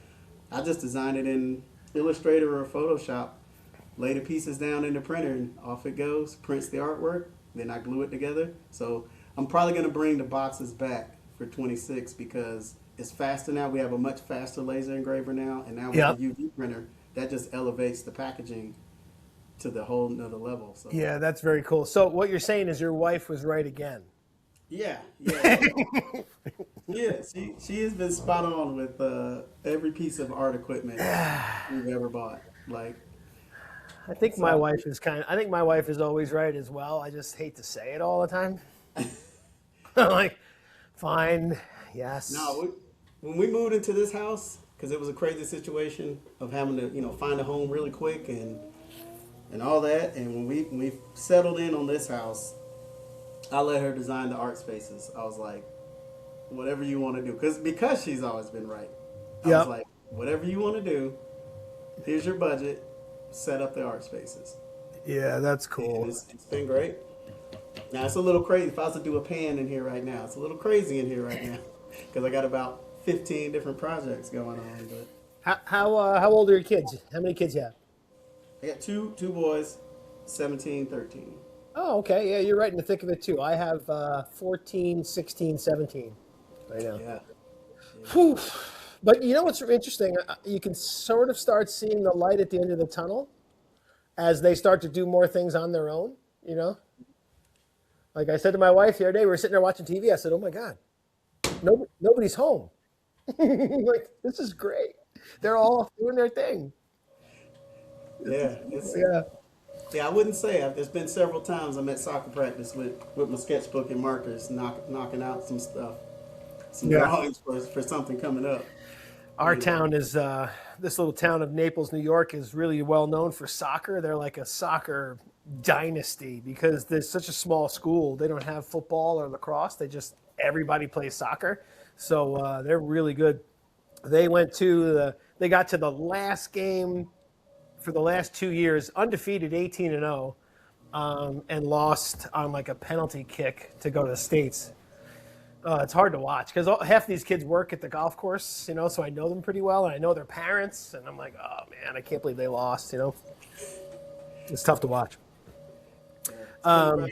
I just designed it in Illustrator or Photoshop, lay the pieces down in the printer, and off it goes, prints the artwork, then I glue it together. So I'm probably going to bring the boxes back for 26 because it's faster now. We have a much faster laser engraver now, and now with Yep. the UV printer, that just elevates the packaging to the whole nother level. So Yeah, that's very cool. So what you're saying is your wife was right again. Yeah, yeah. Yeah, she has been spot on with every piece of art equipment we've ever bought. Like, I think my so wife is I think my wife is always right as well. I just hate to say it all the time. I'm like, fine, no, yes. when we moved into this house, because it was a crazy situation of having to, find a home really quick and all that. And when we settled in on this house, I let her design the art spaces. I was like, whatever you want to do, because she's always been right. I was Yep. like, whatever you want to do, here's your budget, set up the art spaces, Yeah, that's and cool. it's been great. Now it's a little crazy. If I was to do a pan in here right now, it's a little crazy in here right now because I got about 15 different projects going on. But How old are your kids? How many kids you have? I got two boys, 17, 13. Oh, okay. Yeah, you're right in the thick of it too. I have 14, 16, 17 right now. Yeah, yeah, Whew. But you know what's interesting? You can sort of start seeing the light at the end of the tunnel as they start to do more things on their own. You know, like I said to my wife the other day, we were sitting there watching TV. I said, "Oh my God, nobody's home. Like this is great. They're all doing their thing." yeah. It's Yeah. Yeah, I wouldn't say. There's been several times I'm at soccer practice with my sketchbook and markers, knocking out some stuff, some Yeah. drawings for something coming up. Our You know. town is this little town of Naples, New York, is really well known for soccer. They're like a soccer dynasty because there's such a small school. They don't have football or lacrosse. They just everybody plays soccer, so they're really good. They got to the last game for the last 2 years, undefeated, 18-0, and lost on like a penalty kick to go to the states. It's hard to watch because half these kids work at the golf course, so I know them pretty well and I know their parents, and I'm like, oh man, I can't believe they lost. It's tough to watch. Yeah, it's been a rough. Um,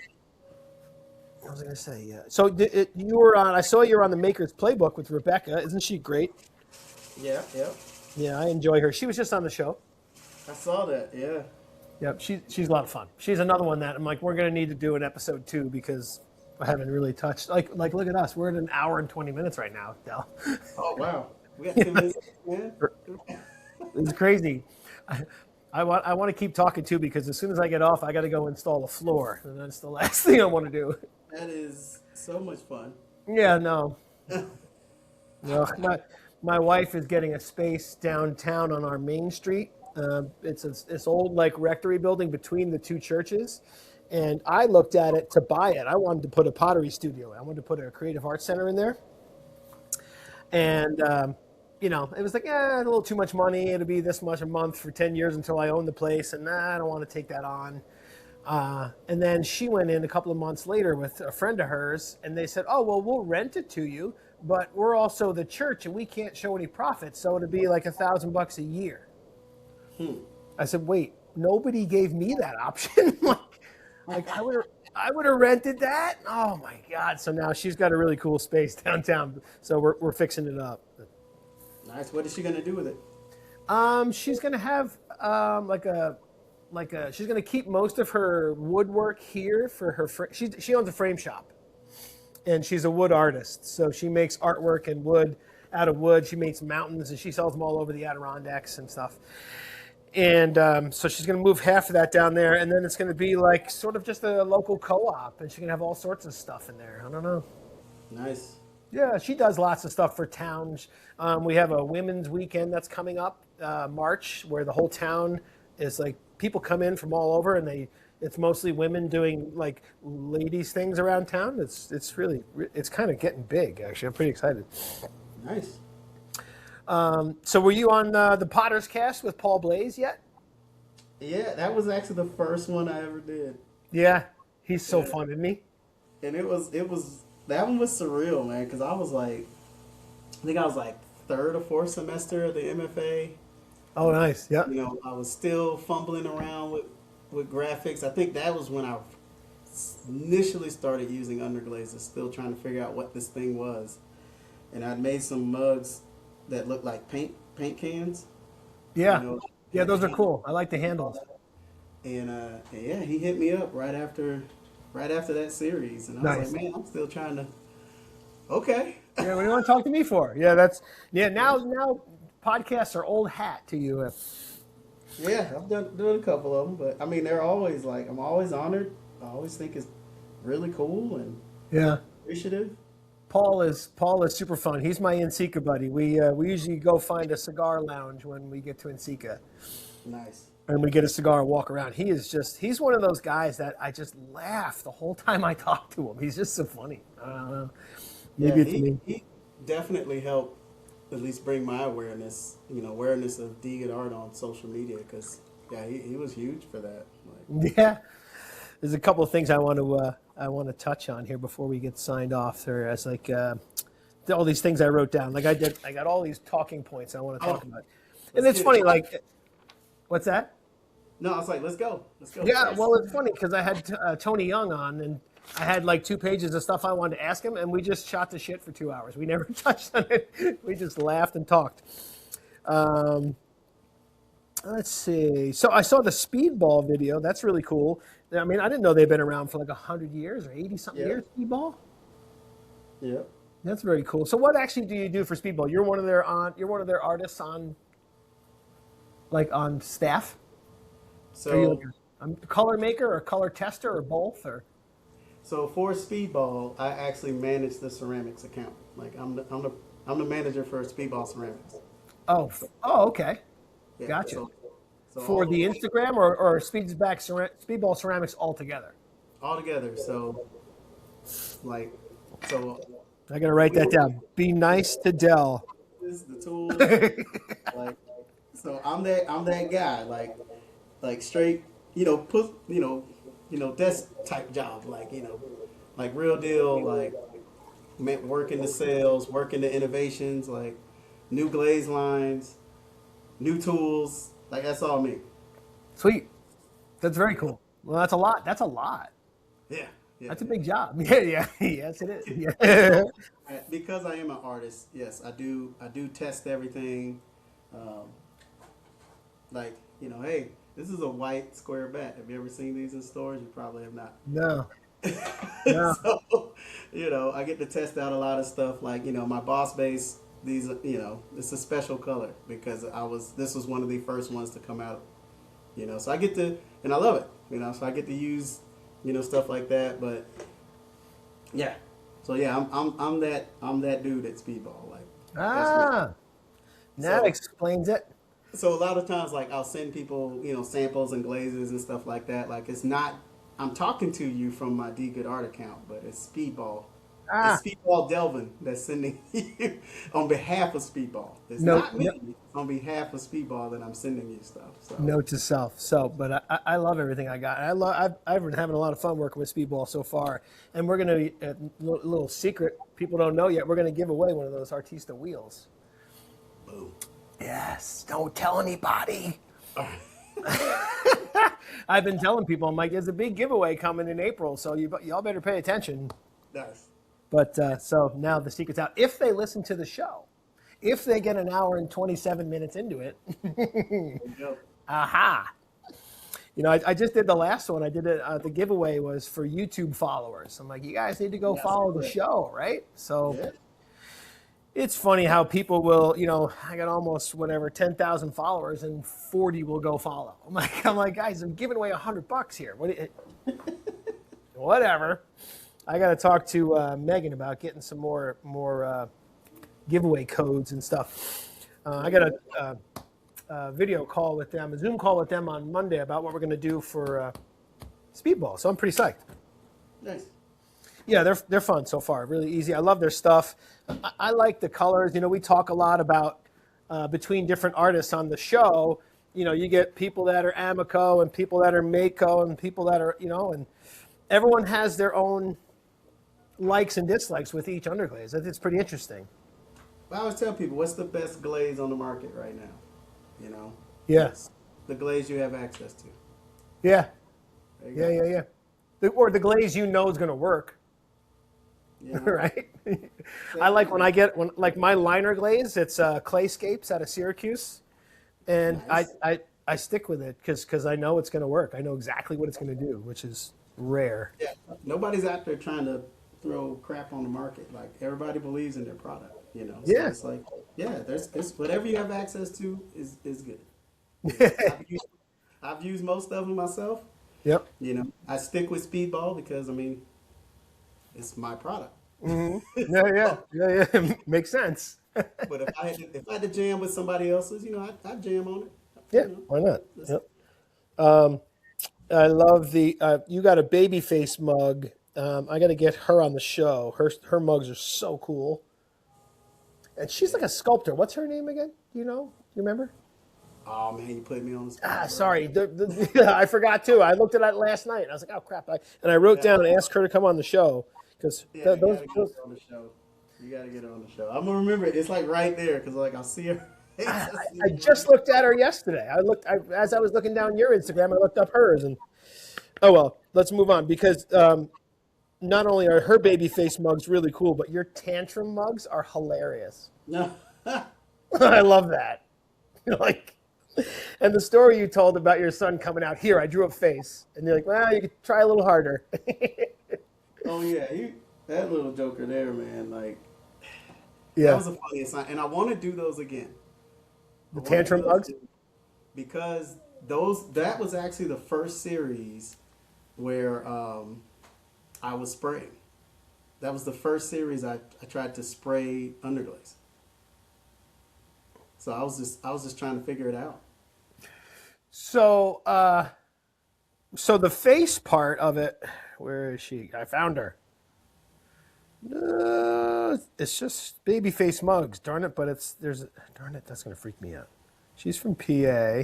what was I going to say? Yeah. So you were on. I saw you were on the Maker's Playbook with Rebecca. Isn't she great? Yeah, yeah. Yeah, I enjoy her. She was just on the show. I saw that. Yeah. Yep, she's a lot of fun. She's another one that I'm like, we're going to need to do an episode 2 because I haven't really touched. Like look at us. We're at an hour and 20 minutes right now, Del. Oh wow, we got 10 minutes, man. It's crazy. I want to keep talking too because as soon as I get off, I got to go install a floor, and that's the last thing I want to do. That is so much fun. Yeah, no. No, my wife is getting a space downtown on our main street. It's this old like rectory building between the two churches, and I looked at it to buy it. I wanted to put a pottery studio. I wanted to put a creative arts center in there, and it was like, a little too much money. It'll be this much a month for 10 years until I own the place, and I don't want to take that on. And then she went in a couple of months later with a friend of hers, and they said, "Oh, well, we'll rent it to you, but we're also the church, and we can't show any profit, so it'll be like $1,000 a year." I said, "Wait, nobody gave me that option. like I would have rented that. Oh my God!" So now she's got a really cool space downtown. So we're fixing it up. Nice. What is she gonna do with it? She's gonna have she's gonna keep most of her woodwork here for her. She owns a frame shop, and she's a wood artist. So she makes artwork and wood out of wood. She makes mountains, and she sells them all over the Adirondacks and stuff. And so she's going to move half of that down there, and then it's going to be like sort of just a local co-op, and she's going to have all sorts of stuff in there. I don't know. Nice. Yeah, she does lots of stuff for towns. We have a women's weekend that's coming up, March, where the whole town is like people come in from all over, and it's mostly women doing like ladies things around town. It's kind of getting big actually. I'm pretty excited. Nice. So were you on the Potter's Cast with Paul Blaze yet? Yeah, that was actually the first one I ever did. Yeah, he's so Yeah. fun, isn't he? And it was that one was surreal, man, because I think I was like third or fourth semester of the MFA. Oh, nice. Yeah. I was still fumbling around with graphics. I think that was when I initially started using underglazes, still trying to figure out what this thing was. And I'd made some mugs that looked like paint cans. You Yeah. know, Yeah, those are cool. I like the handles. and yeah, he hit me up right after right after that series, and I was Nice. like, man, I'm still trying to. Okay. Yeah, what do you want to talk to me for? Yeah, now podcasts are old hat to you. Yeah, I've done a couple of them, but I mean, they're always like, I'm always honored. I always think it's really cool and Yeah. appreciative. Paul is super fun. He's my Ensika buddy. We usually go find a cigar lounge when we get to Ensika, Nice. and we get a cigar and walk around. He's one of those guys that I just laugh the whole time I talk to him. He's just so funny. I don't know. Yeah, Maybe it's me. he definitely helped at least bring my awareness of Deegan art on social media because yeah, he was huge for that. Like, Yeah. There's a couple of things I want to touch on here before we get signed off. There, as like all these things I wrote down. Like I got all these talking points I want to talk about. And it's funny. Like, what's that? no, I was like, let's go. Yeah, well, it's funny because I had Tony Young on, and I had like 2 pages of stuff I wanted to ask him, and we just shot the shit for 2 hours. We never touched on it. We just laughed and talked. Let's see. So I saw the speedball video. That's really cool. I mean, I didn't know they've been around for like 100 years or 80-something Yeah. years, speedball. Yeah. That's very cool. So what actually do you do for speedball? You're one of their artists on staff? Are you So like a color maker or color tester or both or? so for Speedball, I actually manage the ceramics account. Like I'm the manager for Speedball Ceramics. Oh, okay. Yeah. Gotcha. So For all the Instagram or Speedball Ceramics altogether? all together. So like so I got to write that down. Be nice to Dell. this the tools like so I'm that guy like straight put desk type job like real deal like working the sales working the innovations like new glaze lines new tools like that's all me. Sweet. That's very cool. Well, that's a lot. That's a lot. Yeah, yeah, That's a yeah. big job. Yeah, yeah. Yes, it is. Yeah. Because I am an artist, yes, I do test everything. Um, like hey, this is a white square bat. Have you ever seen these in stores? You probably have not. No. No. So, I get to test out a lot of stuff. Like, my boss base. These, it's a special color because this was one of the first ones to come out. So I get to, and I love it. So I get to use, stuff like that. But yeah, so yeah, I'm that dude at Speedball. Like, that's me. Ah, that So explains it. so a lot of times, like I'll send people, samples and glazes and stuff like that. Like it's not, I'm talking to you from my D Good Art account, but it's Speedball. Ah, It's Speedball Delvin that's sending you on behalf of Speedball. It's no, not no, me on behalf of Speedball that I'm sending you stuff. So note to self. So, but I love everything I got. I've been having a lot of fun working with Speedball so far, and we're gonna little secret people don't know yet. We're gonna give away one of those Artista wheels. boom. Yes, don't tell anybody. All right. I've been telling people, I'm like, there's a big giveaway coming in April, so y'all better pay attention. Nice. But so now the secret's out. If they listen to the show, if they get an hour and 27 minutes into it, There you go. aha. I just did the last one. I did it. The giveaway was for YouTube followers. I'm like, you guys need to go Yes, follow the correct. show, right? So Yeah. it's funny how people will, I got almost 10,000 followers and 40 will go follow. I'm like, guys, I'm giving away $100 here. Whatever. I got to talk to Megan about getting some more giveaway codes and stuff. I got a video call with them, a Zoom call with them on Monday about what we're going to do for Speedball. So I'm pretty psyched. Nice. Yeah, they're fun so far. Really easy. I love their stuff. I like the colors. We talk a lot about between different artists on the show. You get people that are Amico and people that are Mako and people that are, and everyone has their own likes and dislikes with each underglaze. It's pretty interesting. I always tell people, what's the best glaze on the market right now? Yeah, It's the glaze you have access to. yeah, There you go. yeah. Or the glaze is going to work, right? I like when like my liner glaze. It's Clayscapes out of Syracuse, and Nice. I stick with it because I know it's going to work. I know exactly what it's going to do, which is rare. Yeah, nobody's out there trying to throw crap on the market. Like everybody believes in their product, you know. So Yeah. it's like, yeah, there's it's whatever you have access to is good. You know, I've used most of them myself. Yep. You know, I stick with Speedball because I mean, it's my product. Hmm. Yeah. Makes sense. But if I had to jam with somebody else's, you know, I'd jam on it. Yeah. You know, Why not? Listen. Yep. Um, I love the you got a baby face mug. I got to get her on the show. Her mugs are so cool, and she's like Yeah. a sculptor. What's her name again? Do you know? You remember? Oh man, you put me on the Ah, spot, bro. sorry. I forgot too. I looked at that last night. And I was like, oh crap! And I wrote Yeah, down and asked her to come on the show because yeah, you those gotta get those. her on the show. You gotta get her on the show. I'm gonna remember it. It's like right there because like I'll see her face. I, I see I her right just looked at her yesterday. As I was looking down your Instagram, I looked up hers, and oh well. Let's move on because not only are her baby face mugs really cool, but your tantrum mugs are hilarious. No. I love that. Like, and the story you told about your son coming out here, I drew a face, and you're like, well, you could try a little harder. Oh yeah, that little joker there, man. Like that Yeah, was the funniest sign, and I want to do those again. I the want to do tantrum those mugs. again because those that was actually the first series where I was spraying. That was the first series I tried to spray underglaze. So I was just trying to figure it out. So, so the face part of it, where is she? I found her. It's just baby face mugs. Darn it! But darn it. That's gonna freak me out. She's from PA.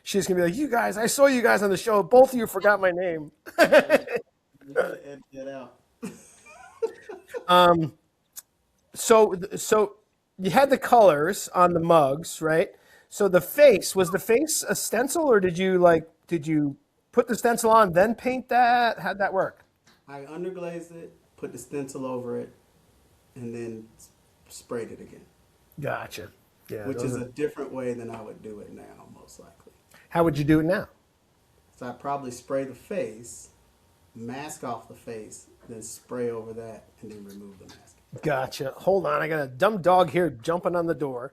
She's gonna be like, you guys. I saw you guys on the show. Both of you forgot my name. You gotta edit that out. Um. So you had the colors on the mugs, right? So the face was the face a stencil, or did you put the stencil on then paint that? How'd that work? I underglazed it, put the stencil over it, and then sprayed it again, Gotcha. Yeah. which is a different way than I would do it now, most likely. How would you do it now? So I probably spray the face, mask off the face, then spray over that, and then remove the mask. Gotcha. Hold on, I got a dumb dog here jumping on the door.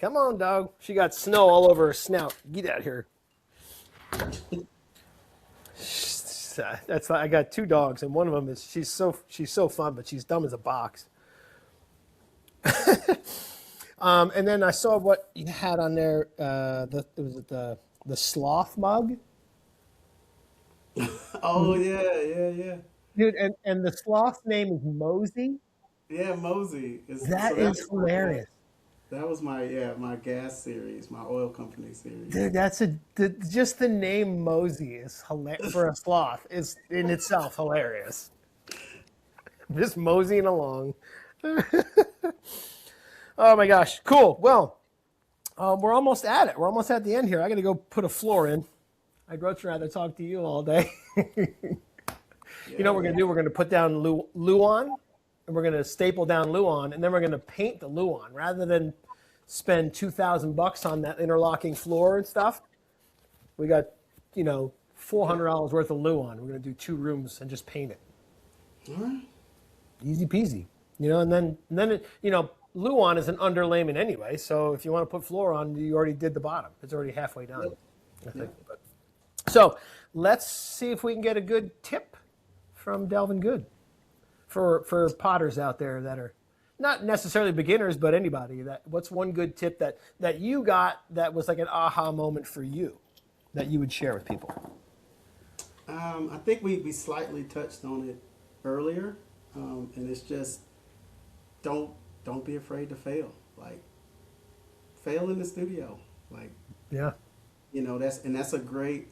Come on, dog. She got snow all over her snout. Get out here. That's I got two dogs, and one of them is she's so fun, but she's dumb as a box. And then I saw what you had on there. The sloth mug, Oh yeah. dude, and the sloth's name is Mosey. Yeah, Mosey. So That is hilarious. that was my gas series, my oil company series. Dude, just the name Mosey is hilarious for a sloth is in itself hilarious. Just moseying along. Oh my gosh, cool. Well, we're almost at it. We're almost at the end here. I got to go put a floor in. I'd much rather talk to you all day. You know what we're going to do? We're going to put down Luan, and we're going to staple down Luan, and then we're going to paint the Luan rather than spend $2,000 on that interlocking floor and stuff. We got, $400 worth of Luan. We're going to do 2 rooms and just paint it. All right. Easy peasy. Luan is an underlayment anyway, so if you want to put floor on, you already did the bottom. It's already halfway done, I think. So let's see if we can get a good tip from Delvin Good for potters out there that are not necessarily beginners, but anybody. What's one good tip that you got that was like an aha moment for you that you would share with people? I think we slightly touched on it earlier, and it's just don't be afraid to fail. Like fail in the studio. Like Yeah. that's a great.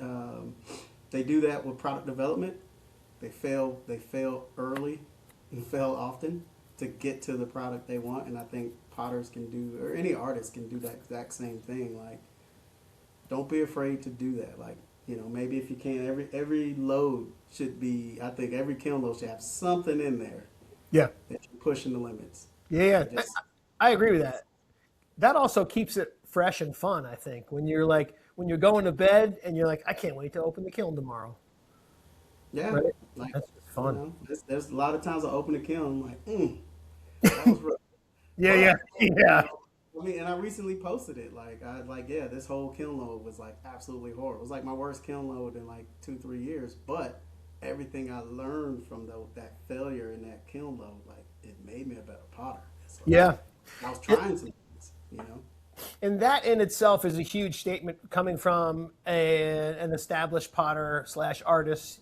They do that with product development. They fail early and fail often to get to the product they want. And I think potters can do, or any artist can do that exact same thing. Like, don't be afraid to do that. Like, maybe if you can, every load should be. I think every kiln load should have something in there Yeah. that you're pushing the limits. Yeah. Just, I agree with that. That also keeps it fresh and fun, I think. When you're going to bed and you're like, I can't wait to open the kiln tomorrow. Yeah, right? like That's just you fun. know, there's a lot of times I open the kiln, I'm like, that was rough. Yeah, yeah, But you yeah. know, I mean, and I recently posted it. Like, this whole kiln load was like absolutely horrible. It was like my worst kiln load in like 2 3 years. But everything I learned from that failure in that kiln load, like it made me a better potter. It's like Yeah. I was And, trying some things, you know. and that in itself is a huge statement coming from an established potter slash artist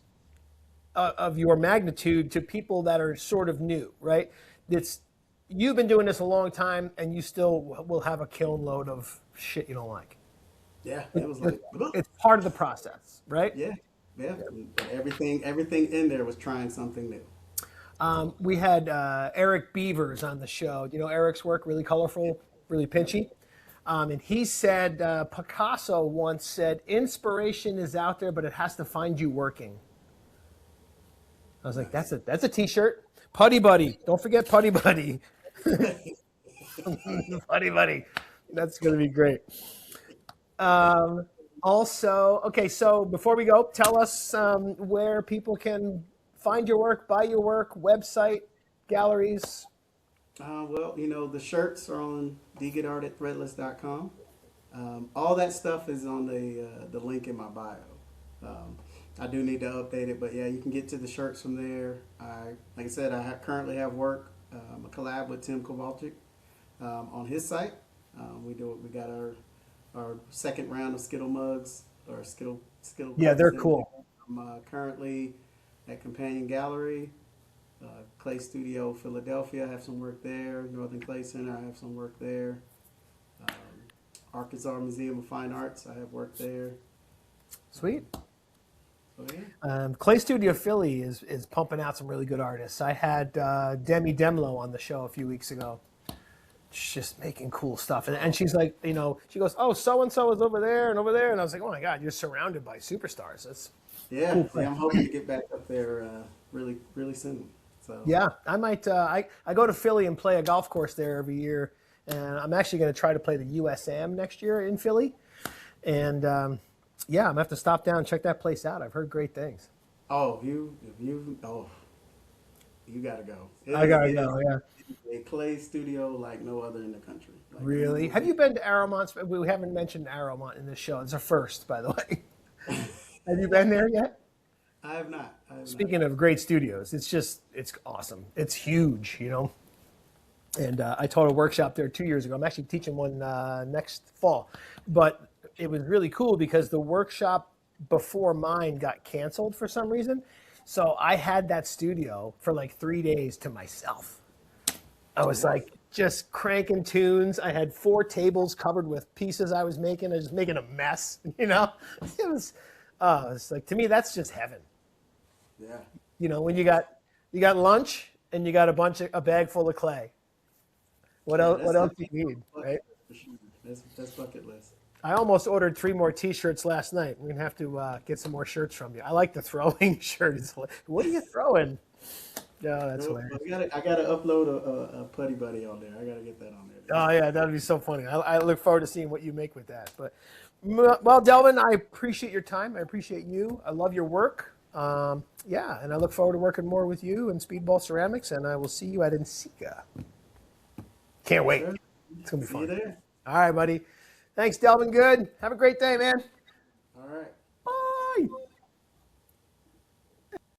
of your magnitude to people that are sort of new, right? It's you've been doing this a long time, and you still will have a kiln load of shit you don't like. Yeah, It, it was it, like, "Ugh." it's part of the process, right? Yeah, yeah. But everything in there was trying something new. We had Eric Beavers on the show. You know Eric's work, really colorful, really Yep. pinchy. And he said Picasso once said, "Inspiration is out there, but it has to find you working." I was like, Nice. that's a T-shirt. Putty Buddy. Don't forget Putty Buddy. Putty Buddy. That's going to be great. Um, Also, okay, so before we go, tell us where people can find your work, buy your work, website, galleries. Well, the shirts are on dgetart@threadless.com. All that stuff is on the link in my bio. I do need to update it, but yeah, you can get to the shirts from there. Like I said, currently have work, a collab with Tim Kowalczyk on his site. We got our second round of Skittle mugs or Skittle Yeah, cups they're in. cool. I'm currently at Companion Gallery, Clay Studio Philadelphia. I have some work there. Northern Clay Center. I have some work there. Um, Arkansas Museum of Fine Arts. I have work there. Sweet. So yeah. Clay Studio Philly is pumping out some really good artists. I had Demi Demlo on the show a few weeks ago. She's just making cool stuff. And she's like, she goes, oh, so-and-so is over there and over there. And I was like, oh my God, you're surrounded by superstars. That's Yeah, cool. yeah, I'm hoping to get back up there really, really soon. So Yeah, I might. I go to Philly and play a golf course there every year, and I'm actually going to try to play the USAM next year in Philly. And yeah, I'm gonna have to stop down and check that place out. I've heard great things. oh, you gotta go. I gotta It is go. Yeah, a clay studio like no other in the country. Like really. Have you been to Arrowmont? We haven't mentioned Arrowmont in this show. It's a first, by the way. Have you been there yet? I have not. I have not. Speaking of great studios, it's awesome. It's huge, And I taught a workshop there 2 years ago. I'm actually teaching one next fall. But it was really cool because the workshop before mine got canceled for some reason. So I had that studio for like 3 days to myself. I was like just cranking tunes. I had 4 tables covered with pieces I was making. I was just making a mess, It was, it's like, to me, that's just heaven. Yeah. When you got lunch and you got a bag full of clay. What Yeah, else? What else do that's you need, bucket right? list for sure. That's bucket list. I almost ordered 3 more T-shirts last night. We're gonna have to get some more shirts from you. I like the throwing shirt. What are you throwing? No, that's Well, hilarious. I gotta upload a Putty Buddy on there. I gotta get that on there. Oh yeah, that'd be so funny. I look forward to seeing what you make with that. But well, Delvin, I appreciate your time. I appreciate you. I love your work. Yeah, and I look forward to working more with you and Speedball Ceramics. And I will see you at Ensika. Can't wait. Sure. It's gonna be See you fun. there. All right, buddy. Thanks, Delvin Good. Have a great day, man. All right. Bye.